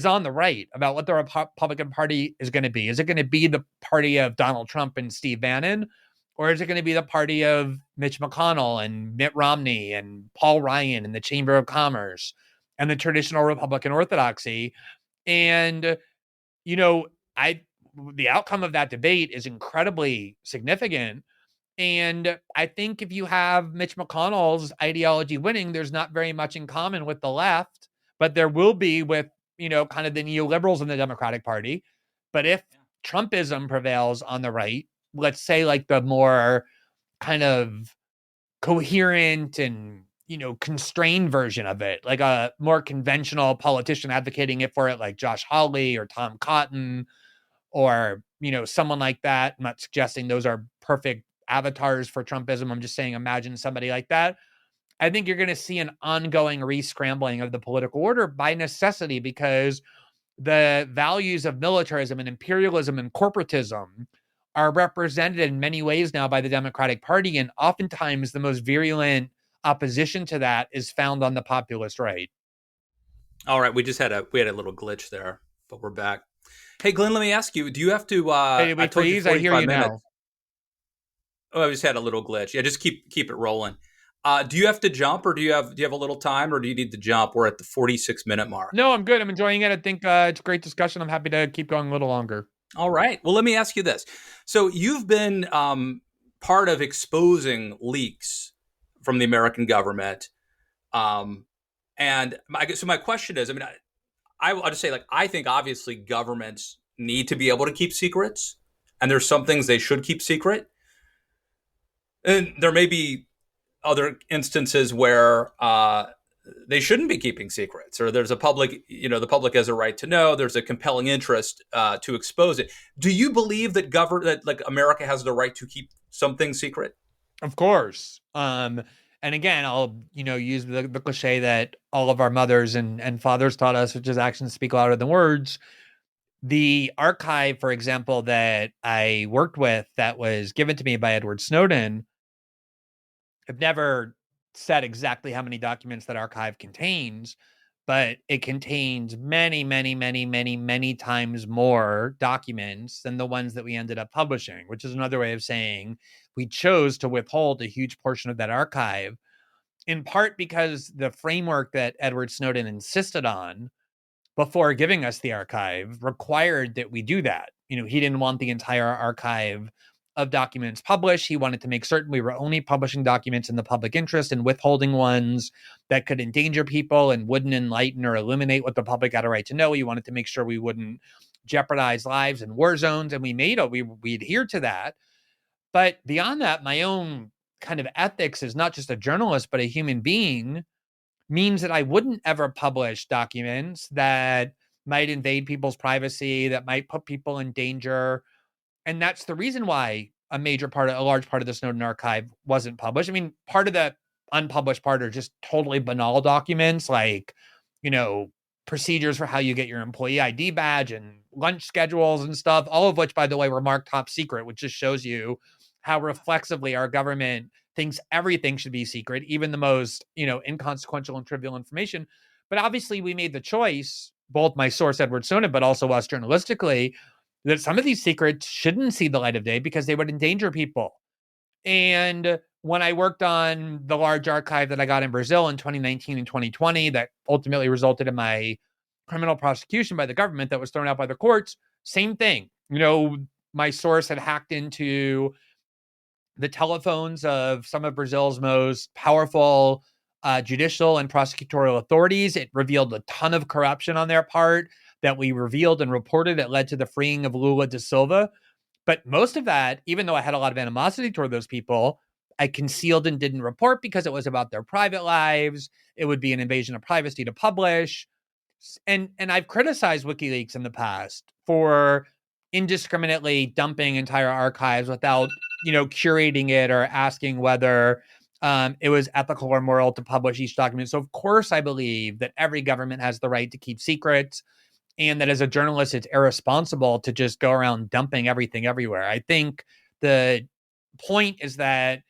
on the right about what the Republican Party is going to be. Is it going to be the party of Donald Trump and Steve Bannon? Or is it going to be the party of Mitch McConnell and Mitt Romney and Paul Ryan and the Chamber of Commerce and the traditional Republican orthodoxy? And, you know, the outcome of that debate is incredibly significant. And I think if you have Mitch McConnell's ideology winning, there's not very much in common with the left, but there will be with, kind of the neoliberals in the Democratic Party. But if Trumpism prevails on the right, let's say like the more kind of coherent and, constrained version of it, like a more conventional politician advocating it for it, like Josh Hawley or Tom Cotton or, someone like that. I'm not suggesting those are perfect avatars for Trumpism. I'm just saying, imagine somebody like that. I think you're going to see an ongoing re-scrambling of the political order by necessity, because the values of militarism and imperialism and corporatism are represented in many ways now by the Democratic Party. And oftentimes the most virulent opposition to that is found on the populist right. All right. We had a little glitch there, but we're back. Hey, Glenn, let me ask you, do you have to, hey, I told you 45 I hear you minutes. Now. Oh, I just had a little glitch. Yeah, just keep it rolling. Do you have to jump, or do you have a little time, or do you need to jump? We're at the 46-minute mark. No, I'm good. I'm enjoying it. I think it's a great discussion. I'm happy to keep going a little longer. All right. Well, let me ask you this. So you've been part of exposing leaks from the American government. And my question is, I'll just say, like, I think obviously governments need to be able to keep secrets, and there's some things they should keep secret. And there may be other instances where they shouldn't be keeping secrets, or there's a public, the public has a right to know. There's a compelling interest to expose it. Do you believe that that America has the right to keep something secret? Of course. And again, I'll use the cliche that all of our mothers and fathers taught us, which is actions speak louder than words. The archive, for example, that I worked with that was given to me by Edward Snowden, I've never said exactly how many documents that archive contains, but it contains many, many, many, many, many times more documents than the ones that we ended up publishing, which is another way of saying we chose to withhold a huge portion of that archive, in part because the framework that Edward Snowden insisted on before giving us the archive required that we do that. He didn't want the entire archive of documents published. He wanted to make certain we were only publishing documents in the public interest and withholding ones that could endanger people and wouldn't enlighten or illuminate what the public had a right to know. He wanted to make sure we wouldn't jeopardize lives in war zones, and we adhered to that. But beyond that, my own kind of ethics as not just a journalist, but a human being means that I wouldn't ever publish documents that might invade people's privacy, that might put people in danger. And that's the reason why a large part of the Snowden archive wasn't published. Part of the unpublished part are just totally banal documents, like, procedures for how you get your employee ID badge and lunch schedules and stuff, all of which, by the way, were marked top secret, which just shows you how reflexively our government thinks everything should be secret, even the most, inconsequential and trivial information. But obviously we made the choice, both my source, Edward Snowden, but also us journalistically, that some of these secrets shouldn't see the light of day because they would endanger people. And when I worked on the large archive that I got in Brazil in 2019 and 2020, that ultimately resulted in my criminal prosecution by the government that was thrown out by the courts, same thing. My source had hacked into the telephones of some of Brazil's most powerful judicial and prosecutorial authorities. It revealed a ton of corruption on their part that we revealed and reported that led to the freeing of Lula da Silva. But most of that, even though I had a lot of animosity toward those people, I concealed and didn't report because it was about their private lives. It would be an invasion of privacy to publish. And I've criticized WikiLeaks in the past for indiscriminately dumping entire archives without, curating it or asking whether it was ethical or moral to publish each document. So of course I believe that every government has the right to keep secrets, and that as a journalist, it's irresponsible to just go around dumping everything everywhere. I think the point is that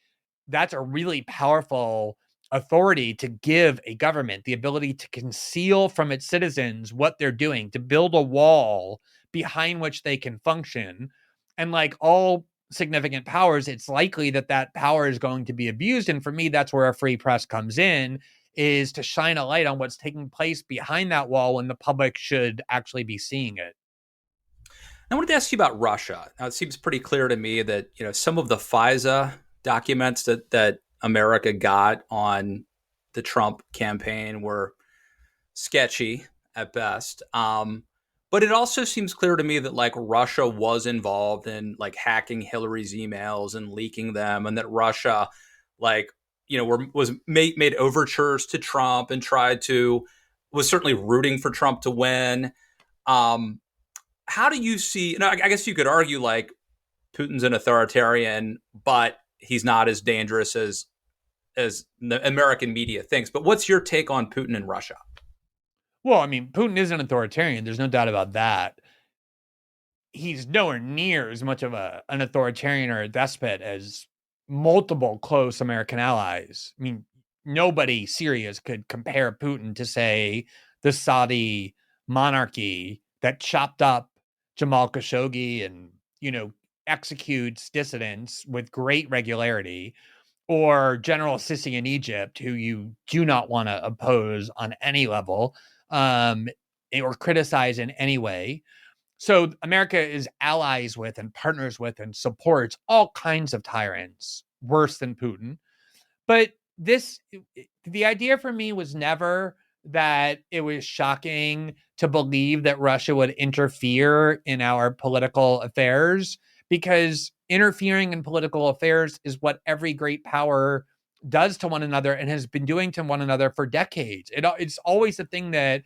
that's a really powerful authority to give a government, the ability to conceal from its citizens what they're doing, to build a wall behind which they can function. And like all significant powers, it's likely that that power is going to be abused. And for me, that's where a free press comes in, is to shine a light on what's taking place behind that wall when the public should actually be seeing it. I wanted to ask you about Russia. Now, it seems pretty clear to me that, some of the FISA documents that America got on the Trump campaign were sketchy at best. But it also seems clear to me that like Russia was involved in like hacking Hillary's emails and leaking them, and that Russia was made overtures to Trump and was certainly rooting for Trump to win. How do you see? I guess you could argue like Putin's an authoritarian, but he's not as dangerous as the American media thinks. But what's your take on Putin and Russia? Well, I mean, Putin is an authoritarian. There's no doubt about that. He's nowhere near as much of an authoritarian or a despot as multiple close American allies. I mean, nobody serious could compare Putin to, say, the Saudi monarchy that chopped up Jamal Khashoggi and, executes dissidents with great regularity, or General Sisi in Egypt, who you do not want to oppose on any level, or criticize in any way. So America is allies with and partners with and supports all kinds of tyrants worse than Putin. But the idea for me was never that it was shocking to believe that Russia would interfere in our political affairs, because interfering in political affairs is what every great power does to one another and has been doing to one another for decades. It's always the thing that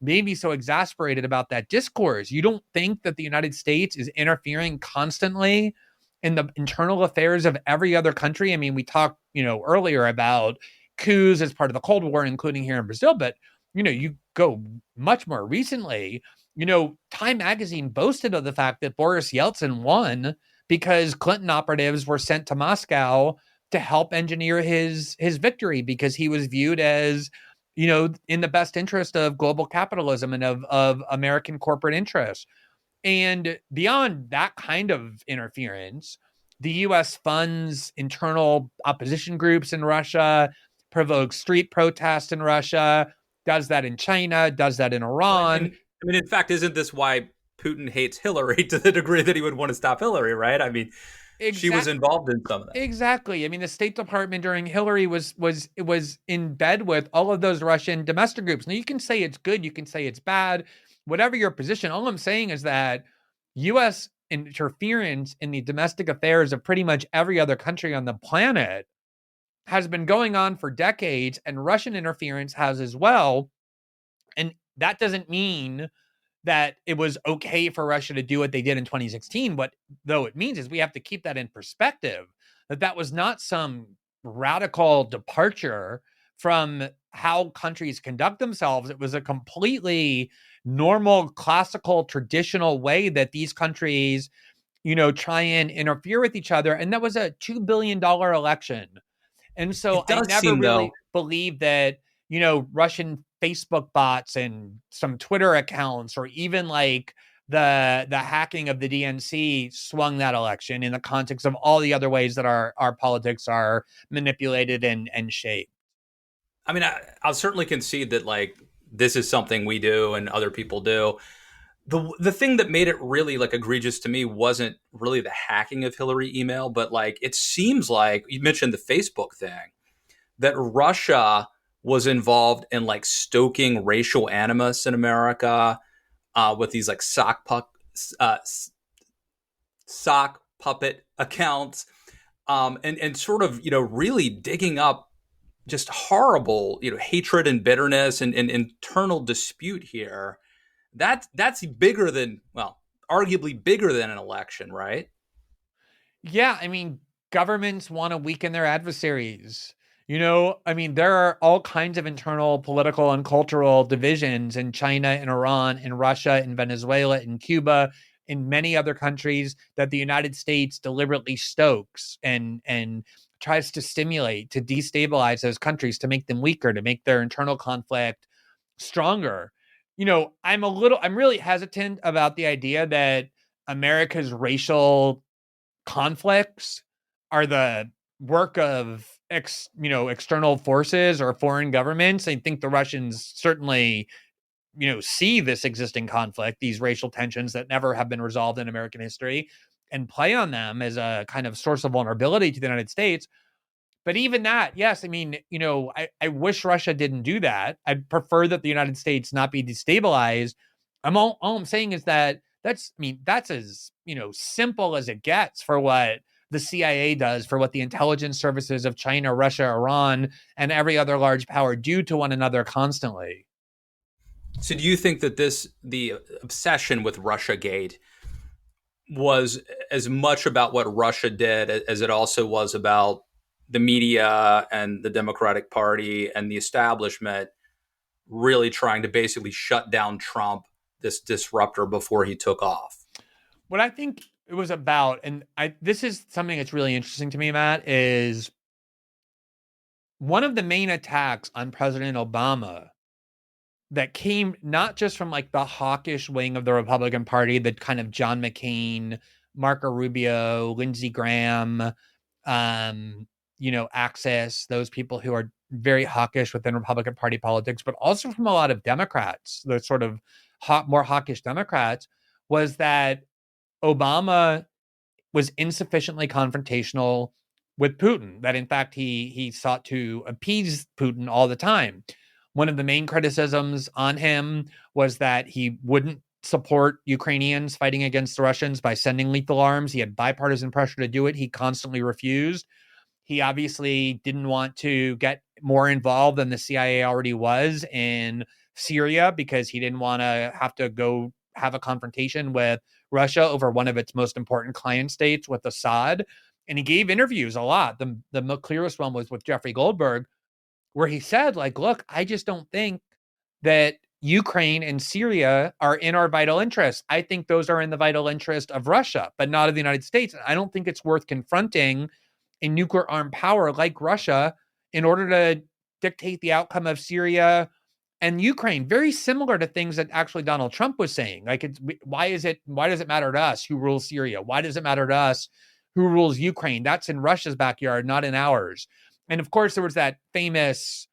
made me so exasperated about that discourse. You don't think that the United States is interfering constantly in the internal affairs of every other country? I mean, we talked, earlier about coups as part of the Cold War, including here in Brazil, but, you go much more recently, Time magazine boasted of the fact that Boris Yeltsin won because Clinton operatives were sent to Moscow to help engineer his victory, because he was viewed as, in the best interest of global capitalism and of American corporate interests. And beyond that kind of interference, the U.S. funds internal opposition groups in Russia, provokes street protests in Russia, does that in China, does that in Iran. In fact, isn't this why Putin hates Hillary to the degree that he would want to stop Hillary, right? I mean, she was involved in some of that. Exactly. I mean, the State Department during Hillary was in bed with all of those Russian domestic groups. Now, you can say it's good, you can say it's bad, whatever your position. All I'm saying is that U.S. interference in the domestic affairs of pretty much every other country on the planet has been going on for decades, and Russian interference has as well. And that doesn't mean that it was okay for Russia to do what they did in 2016. What though it means is we have to keep that in perspective, that was not some radical departure from how countries conduct themselves. It was a completely normal, classical, traditional way that these countries, try and interfere with each other. And that was a $2 billion election. And so I never really believed that, Russian Facebook bots and some Twitter accounts, or even like the hacking of the DNC, swung that election in the context of all the other ways that our politics are manipulated and shaped. I mean, I'll certainly concede that like this is something we do and other people do. The thing that made it really like egregious to me wasn't really the hacking of Hillary email, but like it seems like you mentioned the Facebook thing, that Russia was involved in like stoking racial animus in America with these like sock puppet accounts, and sort of really digging up just horrible hatred and bitterness and internal dispute here. That's bigger than, well, arguably bigger than an election, right? Yeah, I mean, governments want to weaken their adversaries. I mean, there are all kinds of internal political and cultural divisions in China, in Iran, in Russia, in Venezuela, in Cuba, in many other countries that the United States deliberately stokes and tries to stimulate, to destabilize those countries, to make them weaker, to make their internal conflict stronger. I'm really hesitant about the idea that America's racial conflicts are the work of external forces or foreign governments. I think the Russians certainly, see this existing conflict, these racial tensions that never have been resolved in American history, and play on them as a kind of source of vulnerability to the United States. But even that, yes, I mean, I wish Russia didn't do that. I'd prefer that the United States not be destabilized. All I'm saying is that that's as, simple as it gets for what the CIA does, for what the intelligence services of China, Russia, Iran, and every other large power do to one another constantly. So do you think that the obsession with Russiagate was as much about what Russia did as it also was about the media and the Democratic Party and the establishment really trying to basically shut down Trump, this disruptor, before he took off? What I think it was about, and this is something that's really interesting to me, Matt, is one of the main attacks on President Obama that came not just from like the hawkish wing of the Republican Party, the kind of John McCain, Marco Rubio, Lindsey Graham, Access, those people who are very hawkish within Republican Party politics, but also from a lot of Democrats, the sort of more hawkish Democrats, was that Obama was insufficiently confrontational with Putin, that in fact he sought to appease Putin all the time. One of the main criticisms on him was that he wouldn't support Ukrainians fighting against the Russians by sending lethal arms. He had bipartisan pressure to do it. He constantly refused. He obviously didn't want to get more involved than the CIA already was in Syria because he didn't want to have to go have a confrontation with Russia over one of its most important client states with Assad. And he gave interviews a lot. The clearest one was with Jeffrey Goldberg, where he said, like, look, I just don't think that Ukraine and Syria are in our vital interests. I think those are in the vital interest of Russia, but not of the United States. I don't think it's worth confronting a nuclear armed power like Russia in order to dictate the outcome of Syria and Ukraine. Very similar to things that actually Donald Trump was saying. Like, why does it matter to us who rules Syria? Why does it matter to us who rules Ukraine? That's in Russia's backyard, not in ours. And of course, there was that famous,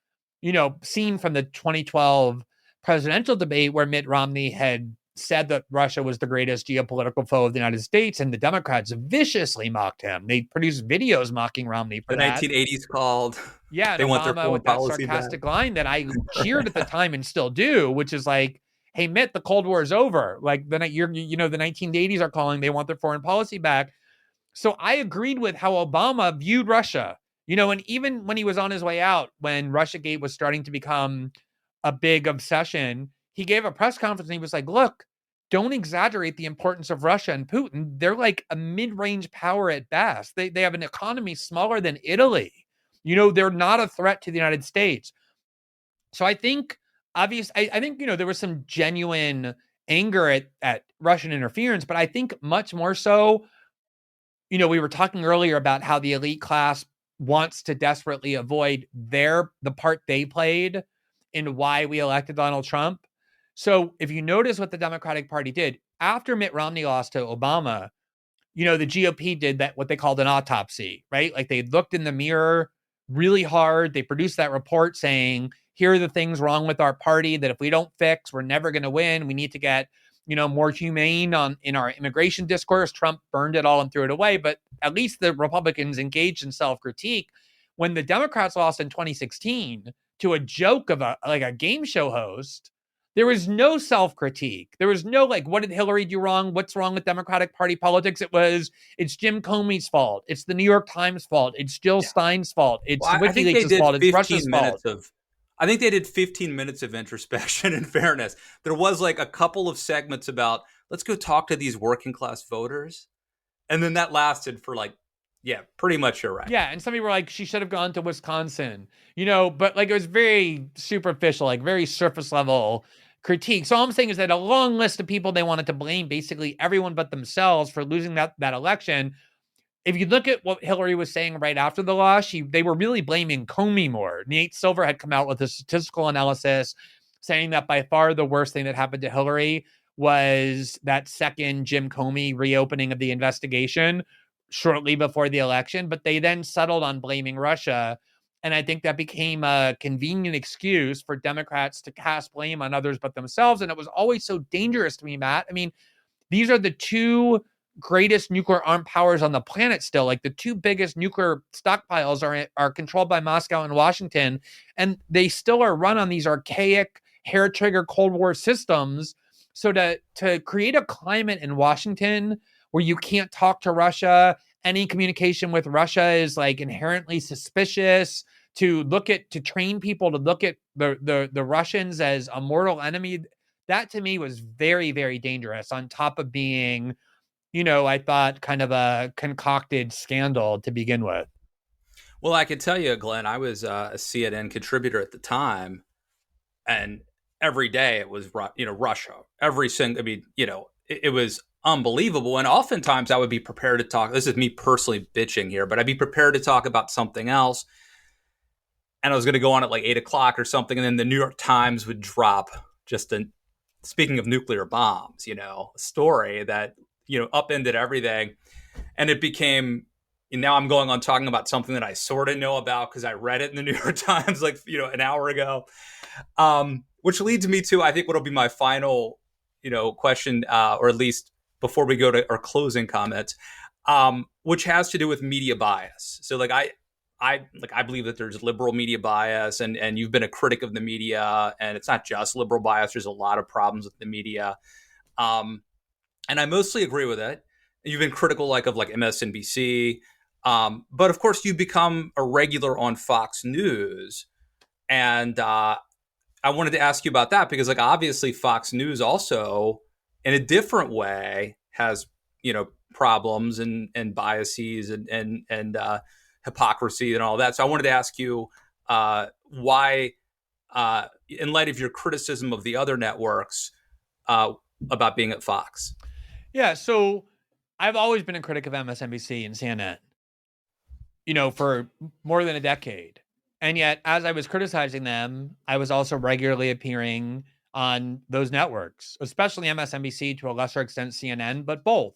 scene from the 2012 presidential debate where Mitt Romney had said that Russia was the greatest geopolitical foe of the United States, and the Democrats viciously mocked him. They produced videos mocking Romney for that. The 1980s called. Yeah, they want their foreign with that policy sarcastic back. line that I cheered at the time and still do, which is like, hey, Mitt, the Cold War is over. Like, the 1980s are calling. They want their foreign policy back. So I agreed with how Obama viewed Russia. And even when he was on his way out, when Russiagate was starting to become a big obsession, he gave a press conference and he was like, look, don't exaggerate the importance of Russia and Putin. They're like a mid-range power at best. They have an economy smaller than Italy. They're not a threat to the United States. So I think, I think, there was some genuine anger at Russian interference, but I think much more so, we were talking earlier about how the elite class wants to desperately avoid the part they played in why we elected Donald Trump. So if you notice what the Democratic Party did after Mitt Romney lost to Obama, the GOP did that, what they called an autopsy, right? Like, they looked in the mirror really hard. They produced that report saying, here are the things wrong with our party that if we don't fix, we're never going to win. We need to get, more humane in our immigration discourse. Trump burned it all and threw it away, but at least the Republicans engaged in self-critique. When the Democrats lost in 2016 to a joke of a game show host, there was no self-critique. There was no, like, what did Hillary do wrong? What's wrong with Democratic Party politics? It's Jim Comey's fault. It's the New York Times fault. It's Jill Stein's fault. It's WikiLeaks' fault. It's Russia's fault. I think they did 15 minutes of introspection, in fairness. There was like a couple of segments about, let's go talk to these working class voters. And then that lasted for pretty much, you're right. Yeah, and some people were like, she should have gone to Wisconsin, but like, it was very superficial, like very surface level critique. So all I'm saying is that a long list of people they wanted to blame basically everyone but themselves for losing that election. If you look at what Hillary was saying right after the loss, they were really blaming Comey more. Nate Silver had come out with a statistical analysis saying that by far the worst thing that happened to Hillary was that second Jim Comey reopening of the investigation. shortly before the election, but they then settled on blaming Russia. And I think that became a convenient excuse for Democrats to cast blame on others but themselves. And it was always so dangerous to me, Matt. I mean, these are the two greatest nuclear armed powers on the planet still. Like the two biggest nuclear stockpiles are controlled by Moscow and Washington. And they still are run on these archaic hair trigger Cold War systems. So to create a climate in Washington where you can't talk to Russia, any communication with Russia is like inherently suspicious, to train people to look at the Russians as a mortal enemy, that to me was very, very dangerous, on top of being, I thought kind of a concocted scandal to begin with. Well, I can tell you, Glenn, I was a CNN contributor at the time, and every day it was, Russia. Every single, it was unbelievable. And oftentimes I would be prepared to talk. This is me personally bitching here, but I'd be prepared to talk about something else. And I was going to go on at like 8:00 or something. And then the New York Times would drop speaking of nuclear bombs, a story that, upended everything. And it became, now I'm going on talking about something that I sort of know about because I read it in the New York Times like, an hour ago. Which leads me to, I think, what'll be my final, question, or at least before we go to our closing comments, which has to do with media bias. So I believe that there's liberal media bias, and you've been a critic of the media, and it's not just liberal bias. There's a lot of problems with the media. And I mostly agree with it. You've been critical of MSNBC. But of course you become a regular on Fox News. And, I wanted to ask you about that because obviously Fox News also in a different way has, problems and biases and hypocrisy and all that. So I wanted to ask you why, in light of your criticism of the other networks, about being at Fox. Yeah, so I've always been a critic of MSNBC and CNN, for more than a decade. And yet, as I was criticizing them, I was also regularly appearing on those networks, especially MSNBC, to a lesser extent CNN, but both.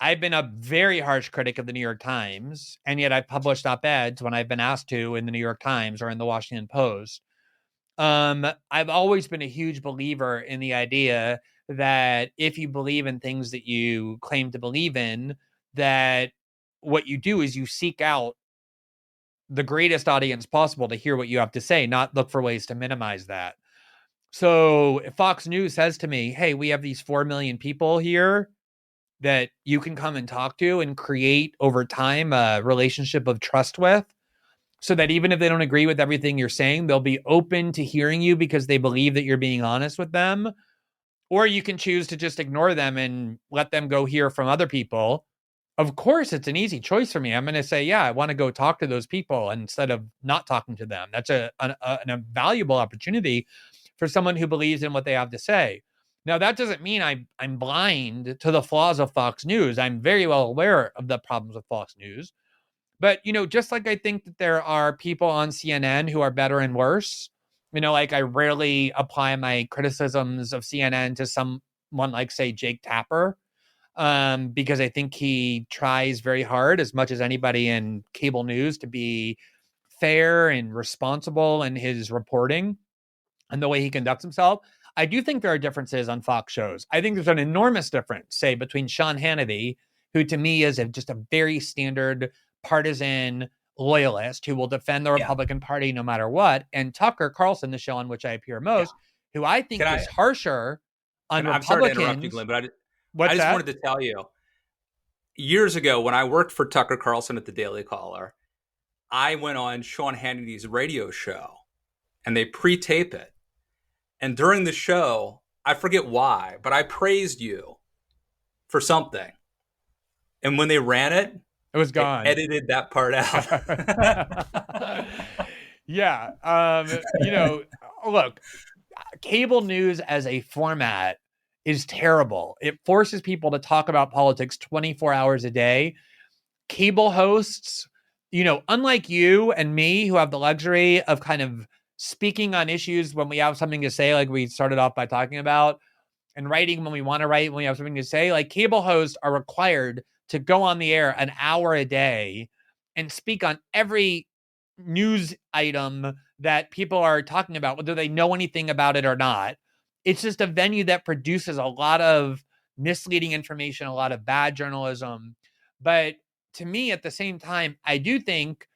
I've been a very harsh critic of the New York Times, and yet I've published op-eds when I've been asked to in the New York Times or in the Washington Post. I've always been a huge believer in the idea that if you believe in things that you claim to believe in, that what you do is you seek out the greatest audience possible to hear what you have to say, not look for ways to minimize that. So if Fox News says to me, hey, we have these 4 million people here that you can come and talk to and create over time a relationship of trust with, so that even if they don't agree with everything you're saying, they'll be open to hearing you because they believe that you're being honest with them. Or you can choose to just ignore them and let them go hear from other people. Of course, it's an easy choice for me. I'm going to say, yeah, I want to go talk to those people instead of not talking to them. That's a valuable opportunity for someone who believes in what they have to say. Now, that doesn't mean I'm blind to the flaws of Fox News. I'm very well aware of the problems with Fox News. But, just like I think that there are people on CNN who are better and worse, I rarely apply my criticisms of CNN to someone like, say, Jake Tapper, because I think he tries very hard, as much as anybody in cable news, to be fair and responsible in his reporting and the way he conducts himself. I do think there are differences on Fox shows. I think there's an enormous difference, say, between Sean Hannity, who to me is just a very standard partisan loyalist who will defend the Republican Party no matter what, and Tucker Carlson, the show on which I appear most, who I think is harsher on Republicans. I'm sorry to interrupt you, Glenn, but I just wanted to tell you, years ago when I worked for Tucker Carlson at the Daily Caller, I went on Sean Hannity's radio show, and they pre-tape it. And during the show, I forget why, but I praised you for something. And when they ran it, it was gone. They edited that part out. Yeah. Look, cable news as a format is terrible. It forces people to talk about politics 24 hours a day. Cable hosts, unlike you and me, who have the luxury of kind of speaking on issues when we have something to say, like we started off by talking about, and writing when we want to write, when we have something to say, like cable hosts are required to go on the air an hour a day and speak on every news item that people are talking about, whether they know anything about it or not. It's just a venue that produces a lot of misleading information, a lot of bad journalism. But to me, at the same time, I do think,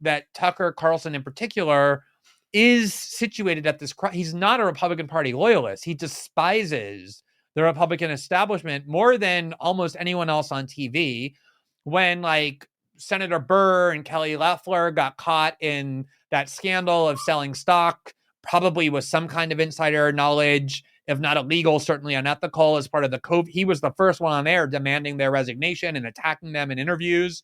that Tucker Carlson in particular is situated at this. He's not a Republican Party loyalist. He despises the Republican establishment more than almost anyone else on TV. When Senator Burr and Kelly Loeffler got caught in that scandal of selling stock, probably with some kind of insider knowledge, if not illegal, certainly unethical as part of the COVID. He was the first one on air demanding their resignation and attacking them in interviews.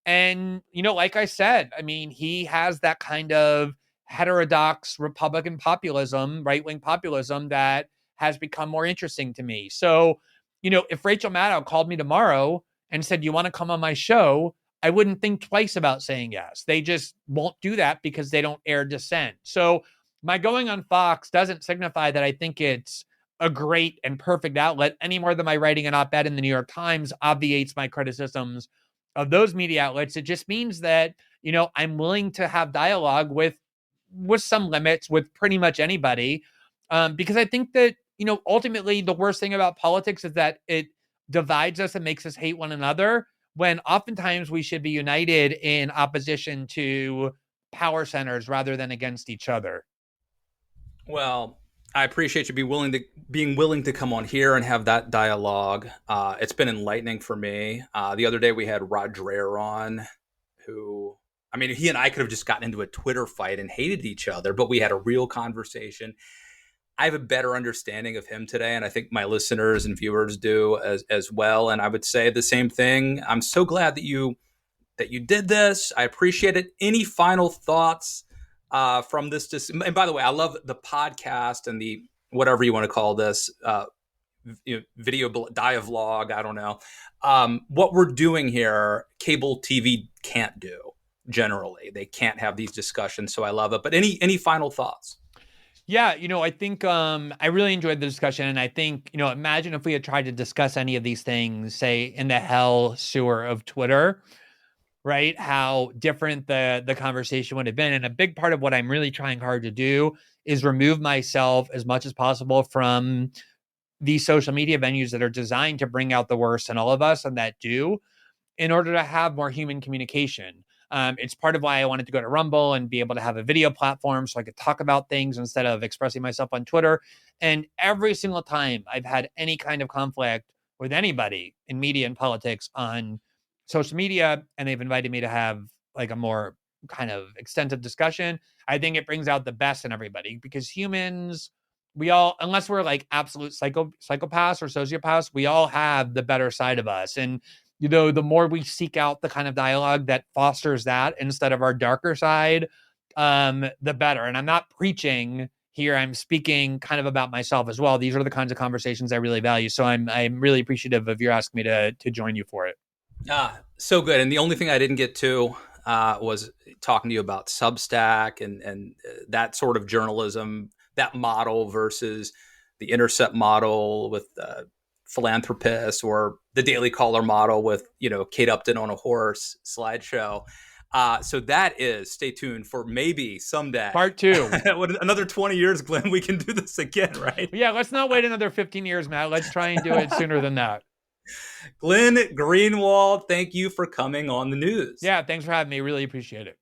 And, like I said, I mean, he has that kind of heterodox Republican populism, right-wing populism that has become more interesting to me. So, if Rachel Maddow called me tomorrow and said, you want to come on my show, I wouldn't think twice about saying yes. They just won't do that because they don't air dissent. So my going on Fox doesn't signify that I think it's a great and perfect outlet any more than my writing an op-ed in the New York Times obviates my criticisms of those media outlets. It just means that, I'm willing to have dialogue with some limits with pretty much anybody. Because I think that, ultimately the worst thing about politics is that it divides us and makes us hate one another, when oftentimes we should be united in opposition to power centers rather than against each other. Well, I appreciate you being willing to come on here and have that dialogue. It's been enlightening for me. The other day we had Rod Dreher on, who, I mean, he and I could have just gotten into a Twitter fight and hated each other, but we had a real conversation. I have a better understanding of him today, and I think my listeners and viewers do as well. And I would say the same thing. I'm so glad that you did this. I appreciate it. Any final thoughts from this? And by the way, I love the podcast and the whatever you want to call this video dialogue. I don't know. What we're doing here, cable TV can't do. Generally, they can't have these discussions. So I love it. But any final thoughts? Yeah, I think I really enjoyed the discussion. And I think, imagine if we had tried to discuss any of these things, say, in the hell sewer of Twitter, right? How different the conversation would have been. And a big part of what I'm really trying hard to do is remove myself as much as possible from these social media venues that are designed to bring out the worst in all of us, and that do, in order to have more human communication. It's part of why I wanted to go to Rumble and be able to have a video platform so I could talk about things instead of expressing myself on Twitter. And every single time I've had any kind of conflict with anybody in media and politics on social media, and they've invited me to have a more kind of extensive discussion, I think it brings out the best in everybody, because humans, we all, unless we're absolute psychopaths or sociopaths, we all have the better side of us. And the more we seek out the kind of dialogue that fosters that instead of our darker side, the better. And I'm not preaching here. I'm speaking kind of about myself as well. These are the kinds of conversations I really value. So I'm really appreciative of your asking me to join you for it. So good. And the only thing I didn't get to was talking to you about Substack and that sort of journalism, that model versus the Intercept model with philanthropists, or the Daily Caller model with, Kate Upton on a horse slideshow. So that is, stay tuned for maybe someday. Part 2. Another 20 years, Glenn, we can do this again, right? Yeah, let's not wait another 15 years, Matt. Let's try and do it sooner than that. Glenn Greenwald, thank you for coming on the news. Yeah, thanks for having me. Really appreciate it.